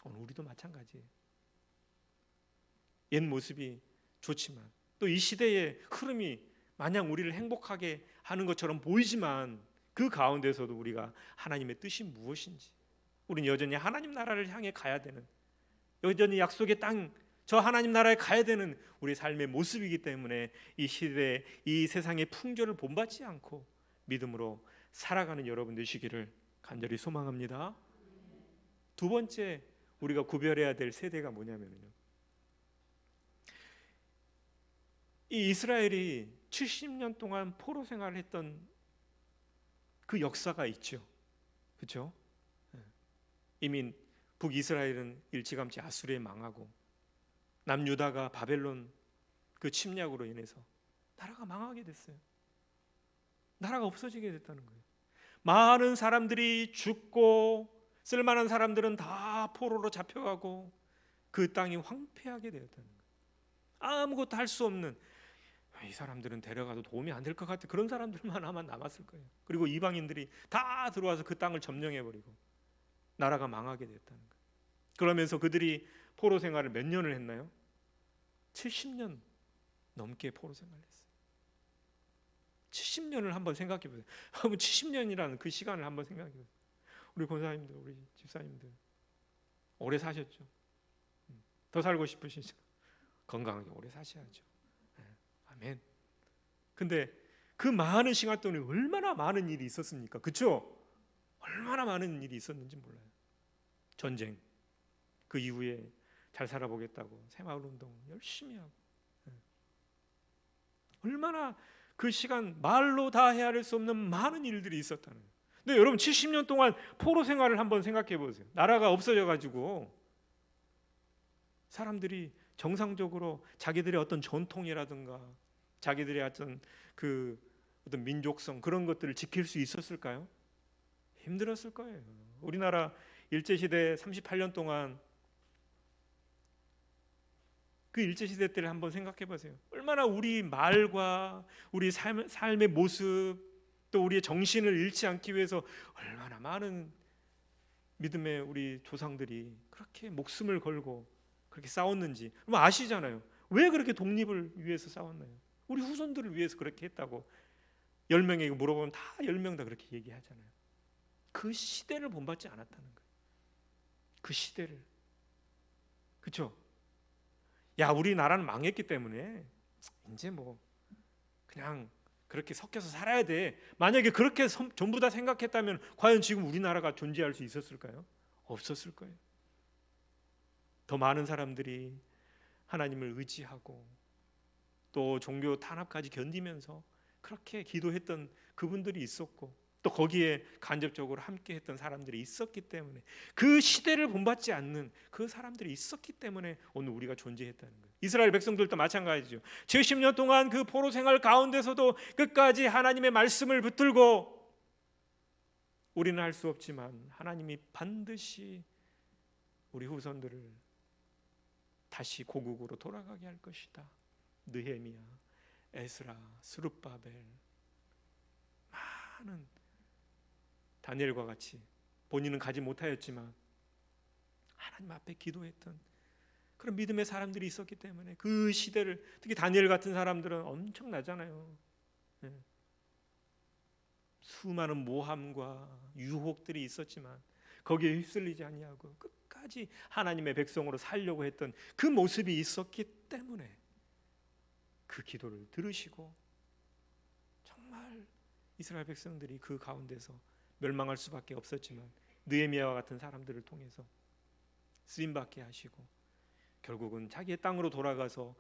오늘 우리도 마찬가지예요. 옛 모습이 좋지만 또 이 시대의 흐름이 마냥 우리를 행복하게 하는 것처럼 보이지만 그 가운데서도 우리가 하나님의 뜻이 무엇인지, 우리는 여전히 하나님 나라를 향해 가야 되는, 여전히 약속의 땅, 저 하나님 나라에 가야 되는 우리 삶의 모습이기 때문에 이 시대, 이 세상의 풍조를 본받지 않고 믿음으로 살아가는 여러분 되시기를 간절히 소망합니다. 두 번째 우리가 구별해야 될 세대가 뭐냐면요, 이 이스라엘이 70년 동안 포로 생활을 했던 그 역사가 있죠. 그렇죠? 이미 북이스라엘은 일찌감치 아수르에 망하고 남유다가 바벨론 그 침략으로 인해서 나라가 망하게 됐어요. 나라가 없어지게 됐다는 거예요. 많은 사람들이 죽고 쓸만한 사람들은 다 포로로 잡혀가고 그 땅이 황폐하게 되었다는 거예요. 아무것도 할 수 없는, 이 사람들은 데려가도 도움이 안 될 것 같아, 그런 사람들만 아마 남았을 거예요. 그리고 이방인들이 다 들어와서 그 땅을 점령해버리고 나라가 망하게 됐다는 거예요. 그러면서 그들이 포로 생활을 몇 년을 했나요? 70년 넘게 포로 생활을 했어요. 70년을 한번 생각해 보세요. 70년이라는 그 시간을 한번 생각해 보세요. 우리 권사님들, 우리 집사님들 오래 사셨죠? 더 살고 싶으시죠? 건강하게 오래 사셔야죠. 아멘. 근데 그 많은 시간 동안에 얼마나 많은 일이 있었습니까? 그렇죠? 얼마나 많은 일이 있었는지 몰라요. 전쟁, 그 이후에 잘 살아보겠다고 새마을운동 열심히 하고, 얼마나 그 시간 말로 다 헤아릴 수 없는 많은 일들이 있었다는 거예요. 근데 여러분 70년 동안 포로 생활을 한번 생각해 보세요. 나라가 없어져 가지고 사람들이 정상적으로 자기들의 어떤 전통이라든가 자기들의 어떤 어떤 민족성 그런 것들을 지킬 수 있었을까요? 힘들었을 거예요. 우리나라 일제시대 38년 동안 그 일제시대 때를 한번 생각해 보세요. 얼마나 우리 말과 우리 삶의 모습 또 우리의 정신을 잃지 않기 위해서 얼마나 많은 믿음의 우리 조상들이 그렇게 목숨을 걸고 그렇게 싸웠는지 아시잖아요. 왜 그렇게 독립을 위해서 싸웠나요? 우리 후손들을 위해서 그렇게 했다고 10명에게 물어보면 다 10명 다 그렇게 얘기하잖아요. 그 시대를 본받지 않았다는 거예요. 그 시대를. 그렇죠? 야, 우리나라는 망했기 때문에 이제 뭐 그냥 그렇게 섞여서 살아야 돼. 만약에 그렇게 전부 다 생각했다면 과연 지금 우리나라가 존재할 수 있었을까요? 없었을 거예요. 더 많은 사람들이 하나님을 의지하고 또 종교 탄압까지 견디면서 그렇게 기도했던 그분들이 있었고 또 거기에 간접적으로 함께했던 사람들이 있었기 때문에 그 시대를 본받지 않는 그 사람들이 있었기 때문에 오늘 우리가 존재했다는 거예요. 이스라엘 백성들도 마찬가지죠. 70년 동안 그 포로 생활 가운데서도 끝까지 하나님의 말씀을 붙들고 우리는 할 수 없지만 하나님이 반드시 우리 후손들을 다시 고국으로 돌아가게 할 것이다. 느헤미야, 에스라, 스룹바벨 많은 다니엘과 같이 본인은 가지 못하였지만 하나님 앞에 기도했던 그런 믿음의 사람들이 있었기 때문에 그 시대를 특히 다니엘 같은 사람들은 엄청나잖아요. 수많은 모함과 유혹들이 있었지만 거기에 휩쓸리지 아니하고 끝까지 하나님의 백성으로 살려고 했던 그 모습이 있었기 때문에 그 기도를 들으시고 정말 이스라엘 백성들이 그 가운데서 멸망할 수밖에 없었지만 느헤미야와 같은 사람들을 통해서 쓰임받게 하시고 결국은 자기의 땅으로 돌아가서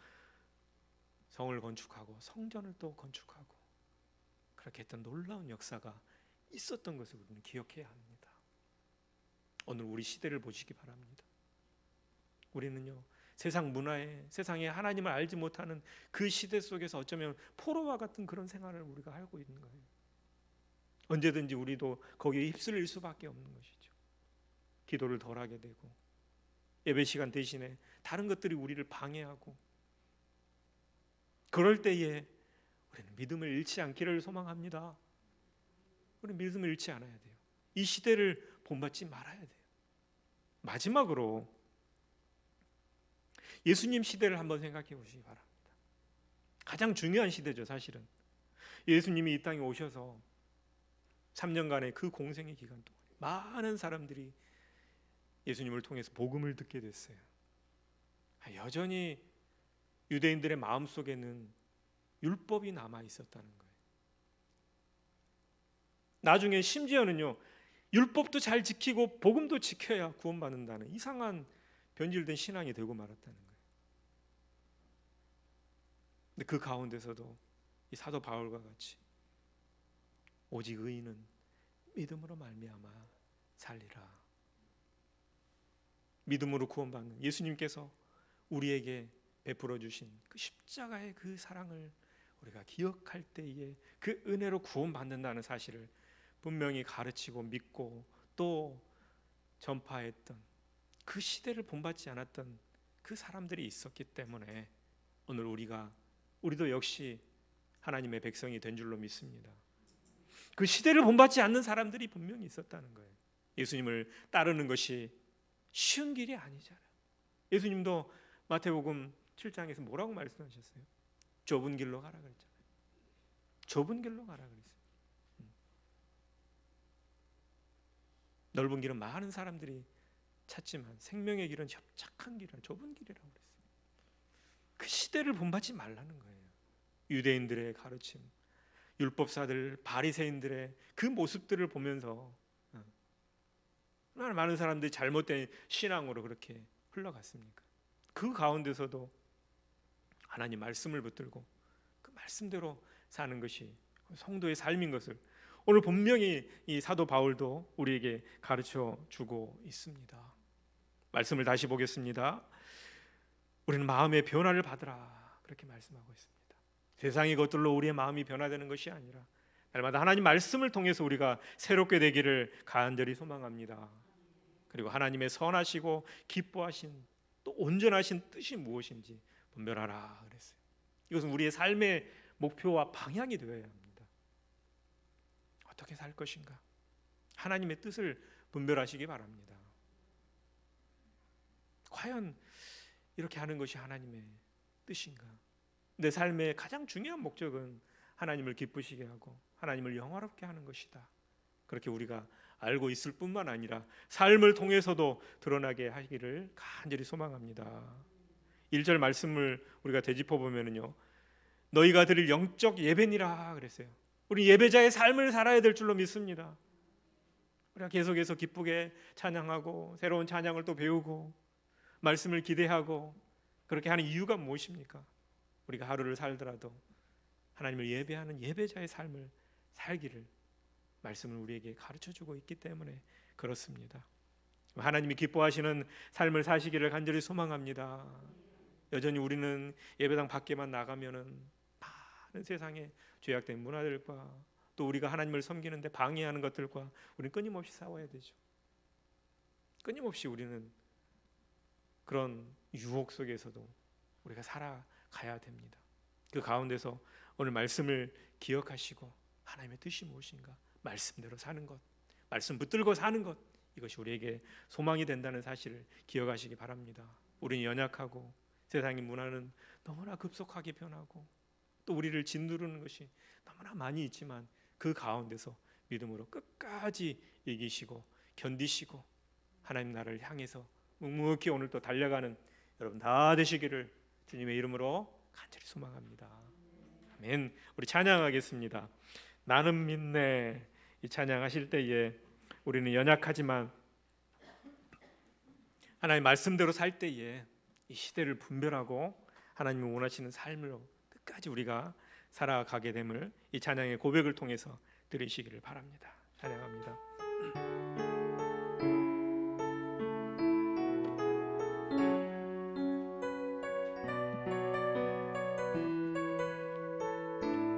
성을 건축하고 성전을 또 건축하고 그렇게 했던 놀라운 역사가 있었던 것을 우리는 기억해야 합니다. 오늘 우리 시대를 보시기 바랍니다. 우리는요 세상 문화에 세상에 하나님을 알지 못하는 그 시대 속에서 어쩌면 포로와 같은 그런 생활을 우리가 하고 있는 거예요. 언제든지 우리도 거기에 휩쓸릴 수밖에 없는 것이죠. 기도를 덜 하게 되고 예배 시간 대신에 다른 것들이 우리를 방해하고 그럴 때에 우리는 믿음을 잃지 않기를 소망합니다. 우리는 믿음을 잃지 않아야 돼요. 이 시대를 본받지 말아야 돼요. 마지막으로 예수님 시대를 한번 생각해 보시기 바랍니다. 가장 중요한 시대죠, 사실은. 예수님이 이 땅에 오셔서 3년간의 그 공생의 기간 동안 많은 사람들이 예수님을 통해서 복음을 듣게 됐어요. 여전히 유대인들의 마음속에는 율법이 남아 있었다는 거예요. 나중에 심지어는요 율법도 잘 지키고 복음도 지켜야 구원받는다는 이상한 변질된 신앙이 되고 말았다는 거예요. 근데 그 가운데서도 이 사도 바울과 같이 오직 의인은 믿음으로 말미암아 살리라. 믿음으로 구원받는 예수님께서 우리에게 베풀어 주신 그 십자가의 그 사랑을 우리가 기억할 때에 그 은혜로 구원받는다는 사실을 분명히 가르치고 믿고 또 전파했던 그 시대를 본받지 않았던 그 사람들이 있었기 때문에 오늘 우리도 역시 하나님의 백성이 된 줄로 믿습니다. 그 시대를 본받지 않는 사람들이 분명히 있었다는 거예요. 예수님을 따르는 것이 쉬운 길이 아니잖아요. 예수님도 마태복음 7장에서 뭐라고 말씀하셨어요? 좁은 길로 가라 그랬잖아요. 좁은 길로 가라 그랬어요. 넓은 길은 많은 사람들이 찾지만 생명의 길은 협착한 길은 좁은 길이라고 그랬어요. 그 시대를 본받지 말라는 거예요. 유대인들의 가르침, 율법사들, 바리새인들의 그 모습들을 보면서 얼마나 많은 사람들이 잘못된 신앙으로 그렇게 흘러갔습니까? 그 가운데서도 하나님 말씀을 붙들고 그 말씀대로 사는 것이 성도의 삶인 것을 오늘 분명히 이 사도 바울도 우리에게 가르쳐 주고 있습니다. 말씀을 다시 보겠습니다. 우리는 마음의 변화를 받으라 그렇게 말씀하고 있습니다. 세상의 것들로 우리의 마음이 변화되는 것이 아니라 날마다 하나님 말씀을 통해서 우리가 새롭게 되기를 간절히 소망합니다. 그리고 하나님의 선하시고 기뻐하신 또 온전하신 뜻이 무엇인지 분별하라 그랬어요. 이것은 우리의 삶의 목표와 방향이 되어야 합니다. 어떻게 살 것인가? 하나님의 뜻을 분별하시기 바랍니다. 과연 이렇게 하는 것이 하나님의 뜻인가? 내 삶의 가장 중요한 목적은 하나님을 기쁘시게 하고 하나님을 영화롭게 하는 것이다. 그렇게 우리가 알고 있을 뿐만 아니라 삶을 통해서도 드러나게 하기를 간절히 소망합니다. 1절 말씀을 우리가 되짚어 보면은요, 너희가 드릴 영적 예배니라 그랬어요. 우리 예배자의 삶을 살아야 될 줄로 믿습니다. 우리가 계속해서 기쁘게 찬양하고 새로운 찬양을 또 배우고 말씀을 기대하고 그렇게 하는 이유가 무엇입니까? 우리가 하루를 살더라도 하나님을 예배하는 예배자의 삶을 살기를 말씀을 우리에게 가르쳐주고 있기 때문에 그렇습니다. 하나님이 기뻐하시는 삶을 사시기를 간절히 소망합니다. 여전히 우리는 예배당 밖에만 나가면은 많은 세상의 죄악된 문화들과 또 우리가 하나님을 섬기는데 방해하는 것들과 우리는 끊임없이 싸워야 되죠. 끊임없이 우리는 그런 유혹 속에서도 우리가 살아가야 됩니다. 그 가운데서 오늘 말씀을 기억하시고 하나님의 뜻이 무엇인가 말씀대로 사는 것, 말씀 붙들고 사는 것, 이것이 우리에게 소망이 된다는 사실을 기억하시기 바랍니다. 우리는 연약하고 세상의 문화는 너무나 급속하게 변하고 또 우리를 짓누르는 것이 너무나 많이 있지만 그 가운데서 믿음으로 끝까지 이기시고 견디시고 하나님 나라를 향해서 묵묵히 오늘 또 달려가는 여러분 다 되시기를 주님의 이름으로 간절히 소망합니다. 아멘. 우리 찬양하겠습니다. 나는 믿네. 이 찬양하실 때에 우리는 연약하지만 하나님 말씀대로 살 때에 이 시대를 분별하고 하나님이 원하시는 삶으로 끝까지 우리가 살아가게 됨을 이 찬양의 고백을 통해서 들으시기를 바랍니다. 찬양합니다.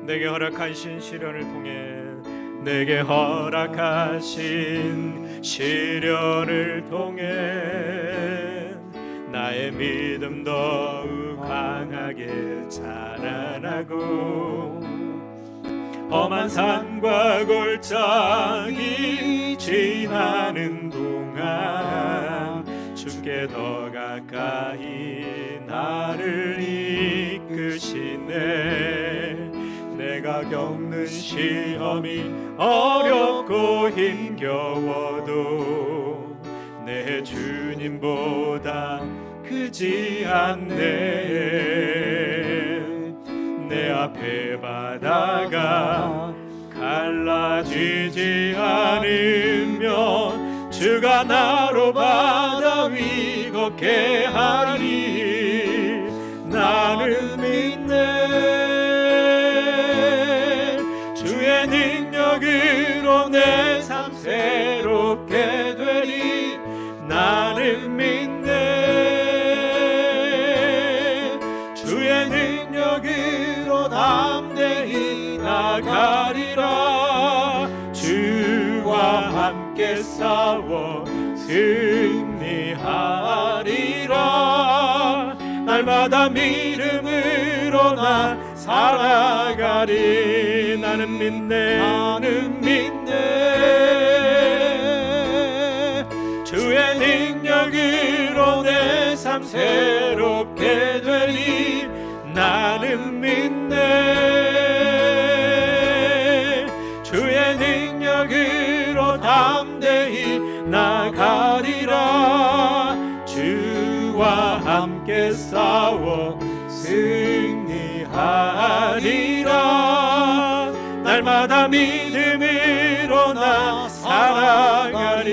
내게 허락하신 시련을 통해 내게 허락하신 시련을 통해 나의 믿음 더욱 강하게 자라나고 험한 산과 골짜기 지나는 동안 주께 더 가까이 나를 이끄시네. 내가 겪는 시험이 어렵고 힘겨워도 내 주님보다 크지 않네. 내 앞에 바다가 갈라지지 않으면 주가 나로 바다 위 걷게 하리. 나는 믿네. 주의 능력으로 내 삶 새롭게 되리. 나는 믿네. 주의 능력으로 담대히 나가리라. 주와 함께 싸워 승리하리라. 날마다 믿음으로 나 살아가리. 나는 믿네. 나는 믿네. 주의 능력으로 내 삶 새롭게 되리. 나는 믿네. 함께 싸워 승리하리라. 날마다 믿음으로 나 살아가리.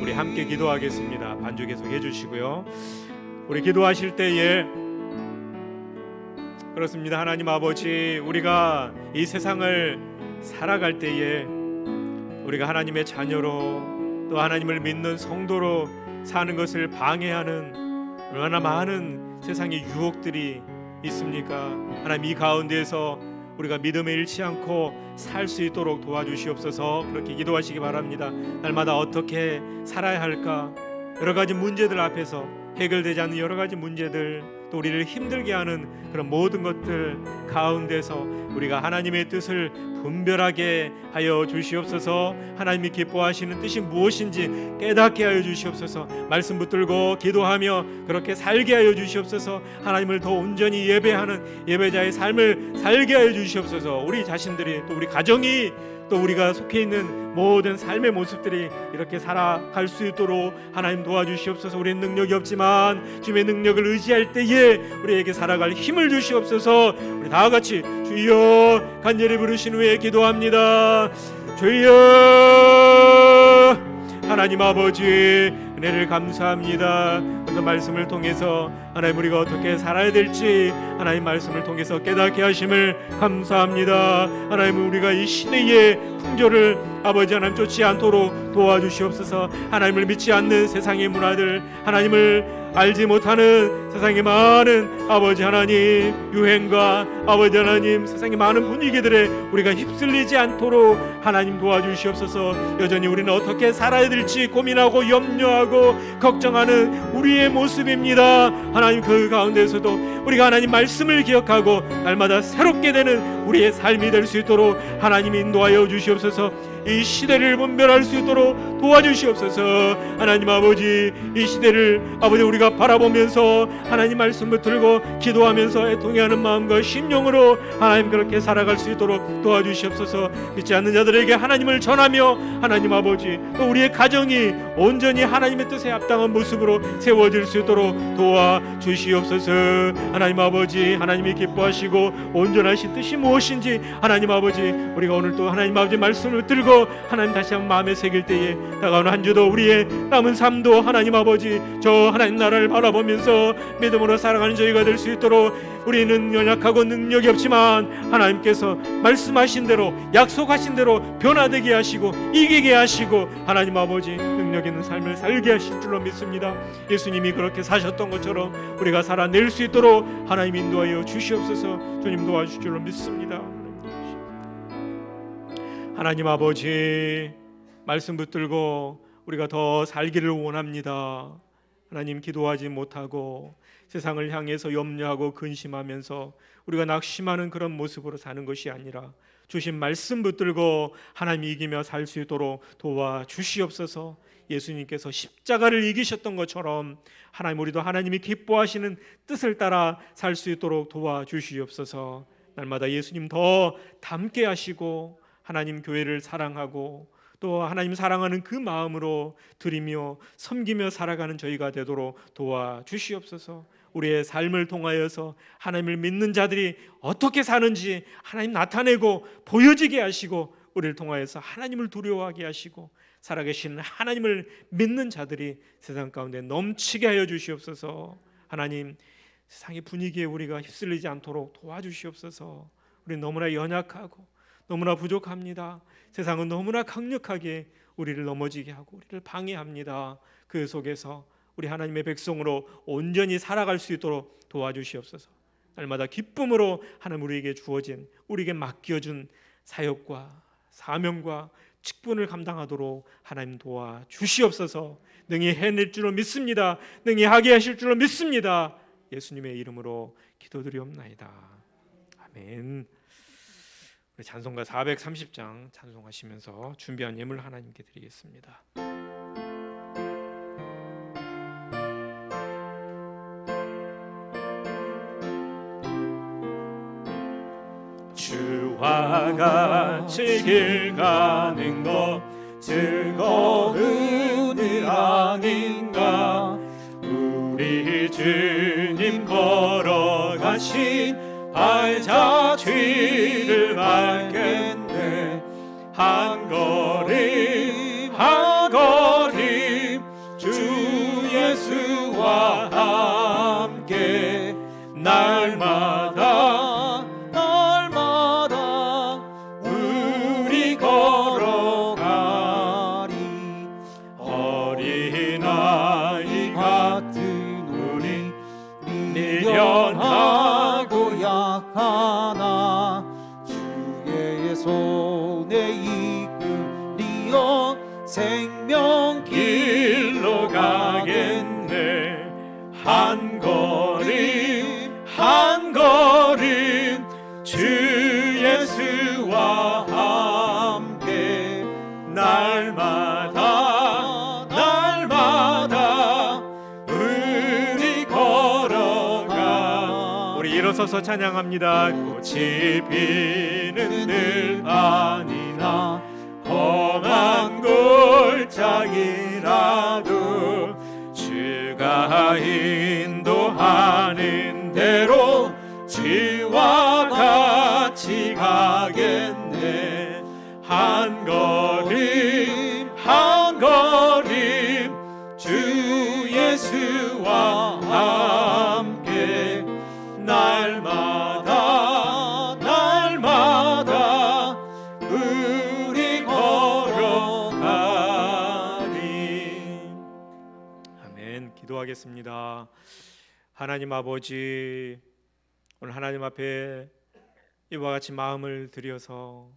우리 함께 기도하겠습니다. 반주 계속 해주시고요. 우리 기도하실 때에 그렇습니다. 하나님 아버지, 우리가 이 세상을 살아갈 때에 우리가 하나님의 자녀로 또 하나님을 믿는 성도로 사는 것을 방해하는 얼마나 많은 세상의 유혹들이 있습니까? 하나님, 이 가운데에서 우리가 믿음에 잃지 않고 살 수 있도록 도와주시옵소서. 그렇게 기도하시기 바랍니다. 날마다 어떻게 살아야 할까? 여러 가지 문제들 앞에서 해결되지 않는 여러 가지 문제들, 또 우리를 힘들게 하는 그런 모든 것들 가운데서 우리가 하나님의 뜻을 분별하게 하여 주시옵소서. 하나님이 기뻐하시는 뜻이 무엇인지 깨닫게 하여 주시옵소서. 말씀 붙들고 기도하며 그렇게 살게 하여 주시옵소서. 하나님을 더 온전히 예배하는 예배자의 삶을 살게 하여 주시옵소서. 우리 자신들이, 또 우리 가정이, 또 우리가 속해 있는 모든 삶의 모습들이 이렇게 살아갈 수 있도록 하나님 도와주시옵소서. 우리는 능력이 없지만 주님의 능력을 의지할 때에 우리에게 살아갈 힘을 주시옵소서. 우리 다 같이 주여 간절히 부르신 후에 기도합니다. 주여. 하나님 아버지, 은혜를 감사합니다. 어떤 말씀을 통해서 하나님 우리가 어떻게 살아야 될지 하나님 말씀을 통해서 깨닫게 하심을 감사합니다. 하나님, 우리가 이 시대의 풍조를 아버지 하나님 쫓지 않도록 도와주시옵소서. 하나님을 믿지 않는 세상의 문화들, 하나님을 알지 못하는 세상의 많은 아버지 하나님 유행과 아버지 하나님 세상의 많은 분위기들에 우리가 휩쓸리지 않도록 하나님 도와주시옵소서. 여전히 우리는 어떻게 살아야 될지 고민하고 염려하고 걱정하는 우리의 모습입니다. 하나님, 그 가운데서도 우리가 하나님 말씀을 기억하고 날마다 새롭게 되는 우리의 삶이 될 수 있도록 하나님 인도하여 주시옵소서. 이 시대를 분별할 수 있도록 도와주시옵소서. 하나님 아버지, 이 시대를 아버지 우리가 바라보면서 하나님 말씀 붙들고 기도하면서 애통해하는 마음과 심령으로 하나님 그렇게 살아갈 수 있도록 도와주시옵소서. 믿지 않는 자들에게 하나님을 전하며 하나님 아버지, 또 우리의 가정이 온전히 하나님의 뜻에 합당한 모습으로 세워질 수 있도록 도와주시옵소서. 하나님 아버지, 하나님이 기뻐하시고 온전하신 뜻이 무엇인지 하나님 아버지, 우리가 오늘 또 하나님 아버지 말씀을 들고 하나님 다시 한번 마음에 새길 때에 다가오는 한 주도 우리의 남은 삶도 하나님 아버지 저 하나님 나라를 바라보면서 믿음으로 살아가는 저희가 될 수 있도록, 우리는 연약하고 능력이 없지만 하나님께서 말씀하신 대로 약속하신 대로 변화되게 하시고 이기게 하시고 하나님 아버지 능력 있는 삶을 살게 하실 줄로 믿습니다. 예수님이 그렇게 사셨던 것처럼 우리가 살아낼 수 있도록 하나님 인도하여 주시옵소서. 주님 도와주실 줄로 믿습니다. 하나님 아버지, 말씀 붙들고 우리가 더 살기를 원합니다. 하나님, 기도하지 못하고 세상을 향해서 염려하고 근심하면서 우리가 낙심하는 그런 모습으로 사는 것이 아니라 주신 말씀 붙들고 하나님 이기며 살 수 있도록 도와주시옵소서. 예수님께서 십자가를 이기셨던 것처럼 하나님, 우리도 하나님이 기뻐하시는 뜻을 따라 살 수 있도록 도와주시옵소서. 날마다 예수님 더 닮게 하시고 하나님 교회를 사랑하고 또 하나님 사랑하는 그 마음으로 드리며 섬기며 살아가는 저희가 되도록 도와주시옵소서. 우리의 삶을 통하여서 하나님을 믿는 자들이 어떻게 사는지 하나님 나타내고 보여지게 하시고, 우리를 통하여서 하나님을 두려워하게 하시고 살아계신 하나님을 믿는 자들이 세상 가운데 넘치게 하여 주시옵소서. 하나님, 세상의 분위기에 우리가 휩쓸리지 않도록 도와주시옵소서. 우리는 너무나 연약하고 너무나 부족합니다. 세상은 너무나 강력하게 우리를 넘어지게 하고 우리를 방해합니다. 그 속에서 우리 하나님의 백성으로 온전히 살아갈 수 있도록 도와주시옵소서. 날마다 기쁨으로 하나님 우리에게 주어진, 우리에게 맡겨준 사역과 사명과 직분을 감당하도록 하나님 도와주시옵소서. 능히 해낼 줄로 믿습니다. 능히 하게 하실 줄로 믿습니다. 예수님의 이름으로 기도드리옵나이다. 아멘. 찬송가 430장 찬송하시면서 준비한 예물 하나님께 드리겠습니다. 주와 같이 길 가는 것 즐거운 일 아닌가. 우리 걸어가신 발자취를 밟겠네. 한 걸음 한 걸음 주 예수와 함께 날마다 우리 걸어가리. 어린아이 같은 우리 미련하고 약하나 주의 손에 이끌리어 생명길로 가겠네. 한 걸음 한 걸음 주 예수와 함께 날마다 우리 걸어가. 우리 일어서서 찬양합니다. 꽃이 피는 들판이나 험한 골짜기라도 주가 인도하는 대로 주와 같이 가겠네. 한 걸음 한 걸음 주 예수와 함께 날마다 우리 걸어가리. 아멘. 기도하겠습니다. 하나님 아버지, 오늘 하나님 앞에 이와 같이 마음을 들여서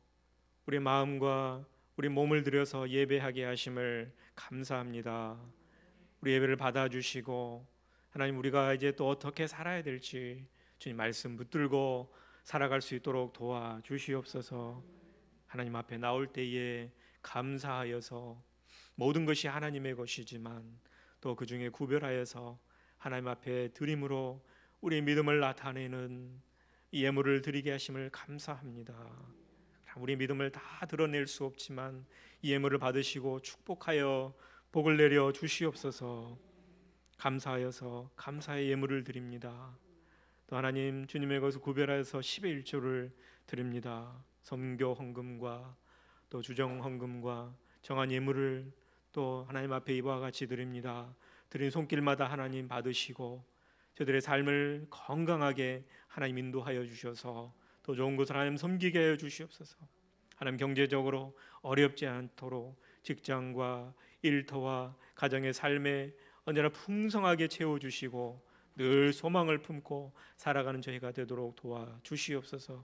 우리 마음과 우리 몸을 들여서 예배하게 하심을 감사합니다. 우리 예배를 받아주시고 하나님, 우리가 이제 또 어떻게 살아야 될지 주님 말씀 붙들고 살아갈 수 있도록 도와주시옵소서. 하나님 앞에 나올 때에 감사하여서 모든 것이 하나님의 것이지만 또 그 중에 구별하여서 하나님 앞에 드림으로 우리의 믿음을 나타내는 이 예물을 드리게 하심을 감사합니다. 우리 믿음을 다 드러낼 수 없지만 이 예물을 받으시고 축복하여 복을 내려 주시옵소서. 감사하여서 감사의 예물을 드립니다. 또 하나님, 주님의 것을 구별하여서 10의 1조를 드립니다. 선교 헌금과 또 주정 헌금과 정한 예물을 또 하나님 앞에 이와 같이 드립니다. 드린 손길마다 하나님 받으시고 저들의 삶을 건강하게 하나님 인도하여 주셔서 더 좋은 곳을 하나님 섬기게 하여 주시옵소서. 하나님, 경제적으로 어렵지 않도록 직장과 일터와 가정의 삶에 언제나 풍성하게 채워주시고 늘 소망을 품고 살아가는 저희가 되도록 도와주시옵소서.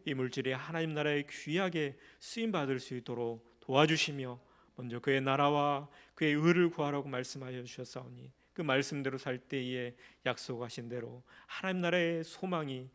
이 물질이 하나님 나라에 귀하게 쓰임받을 수 있도록 도와주시며 먼저 그의 나라와 그의 의를 구하라고 말씀하여 주셨사오니 그 말씀대로 살 때에 약속하신 대로 하나님 나라의 소망이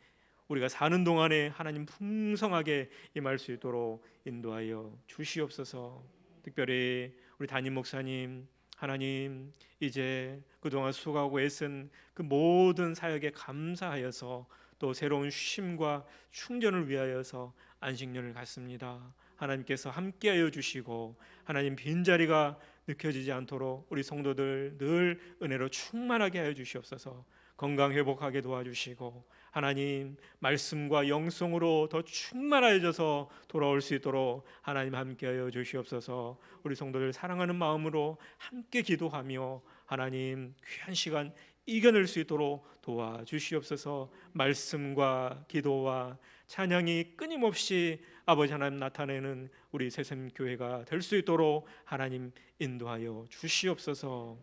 우리가 사는 동안에 하나님 풍성하게 임할 수 있도록 인도하여 주시옵소서. 특별히 우리 담임 목사님, 하나님, 이제 그동안 수고하고 애쓴 그 모든 사역에 감사하여서 또 새로운 쉼과 충전을 위하여서 안식년을 갖습니다. 하나님께서 함께하여 주시고 하나님, 빈자리가 느껴지지 않도록 우리 성도들 늘 은혜로 충만하게 하여 주시옵소서. 건강 회복하게 도와주시고 하나님, 말씀과 영성으로 더 충만해져서 돌아올 수 있도록 하나님 함께하여 주시옵소서. 우리 성도들 사랑하는 마음으로 함께 기도하며 하나님, 귀한 시간 이겨낼 수 있도록 도와주시옵소서. 말씀과 기도와 찬양이 끊임없이 아버지 하나님 나타내는 우리 새샘교회가 될 수 있도록 하나님 인도하여 주시옵소서.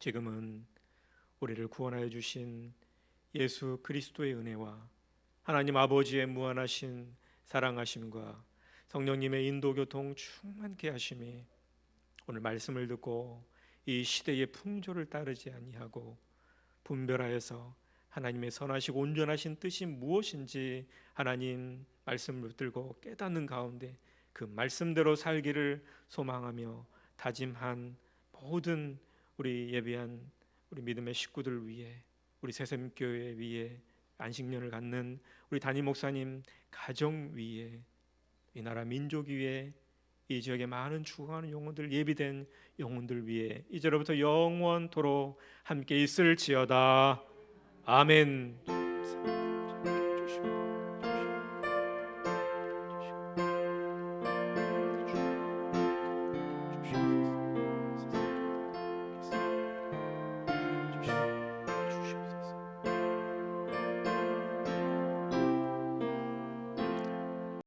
지금은 우리를 구원하여 주신 예수 그리스도의 은혜와 하나님 아버지의 무한하신 사랑하심과 성령님의 인도교통 충만케 하심이 오늘 말씀을 듣고 이 시대의 풍조를 따르지 아니하고 분별하여서 하나님의 선하시고 온전하신 뜻이 무엇인지 하나님 말씀을 붙들고 깨닫는 가운데 그 말씀대로 살기를 소망하며 다짐한 모든 우리 예배한 우리 믿음의 식구들 위해, 우리 새샘교회 위에, 안식년을 갖는 우리 담임 목사님 가정 위에, 이 나라 민족 위에, 이 지역에 많은 죽어가는 영혼들, 예비된 영혼들 위에 이제로부터 영원토록 함께 있을지어다. 아멘.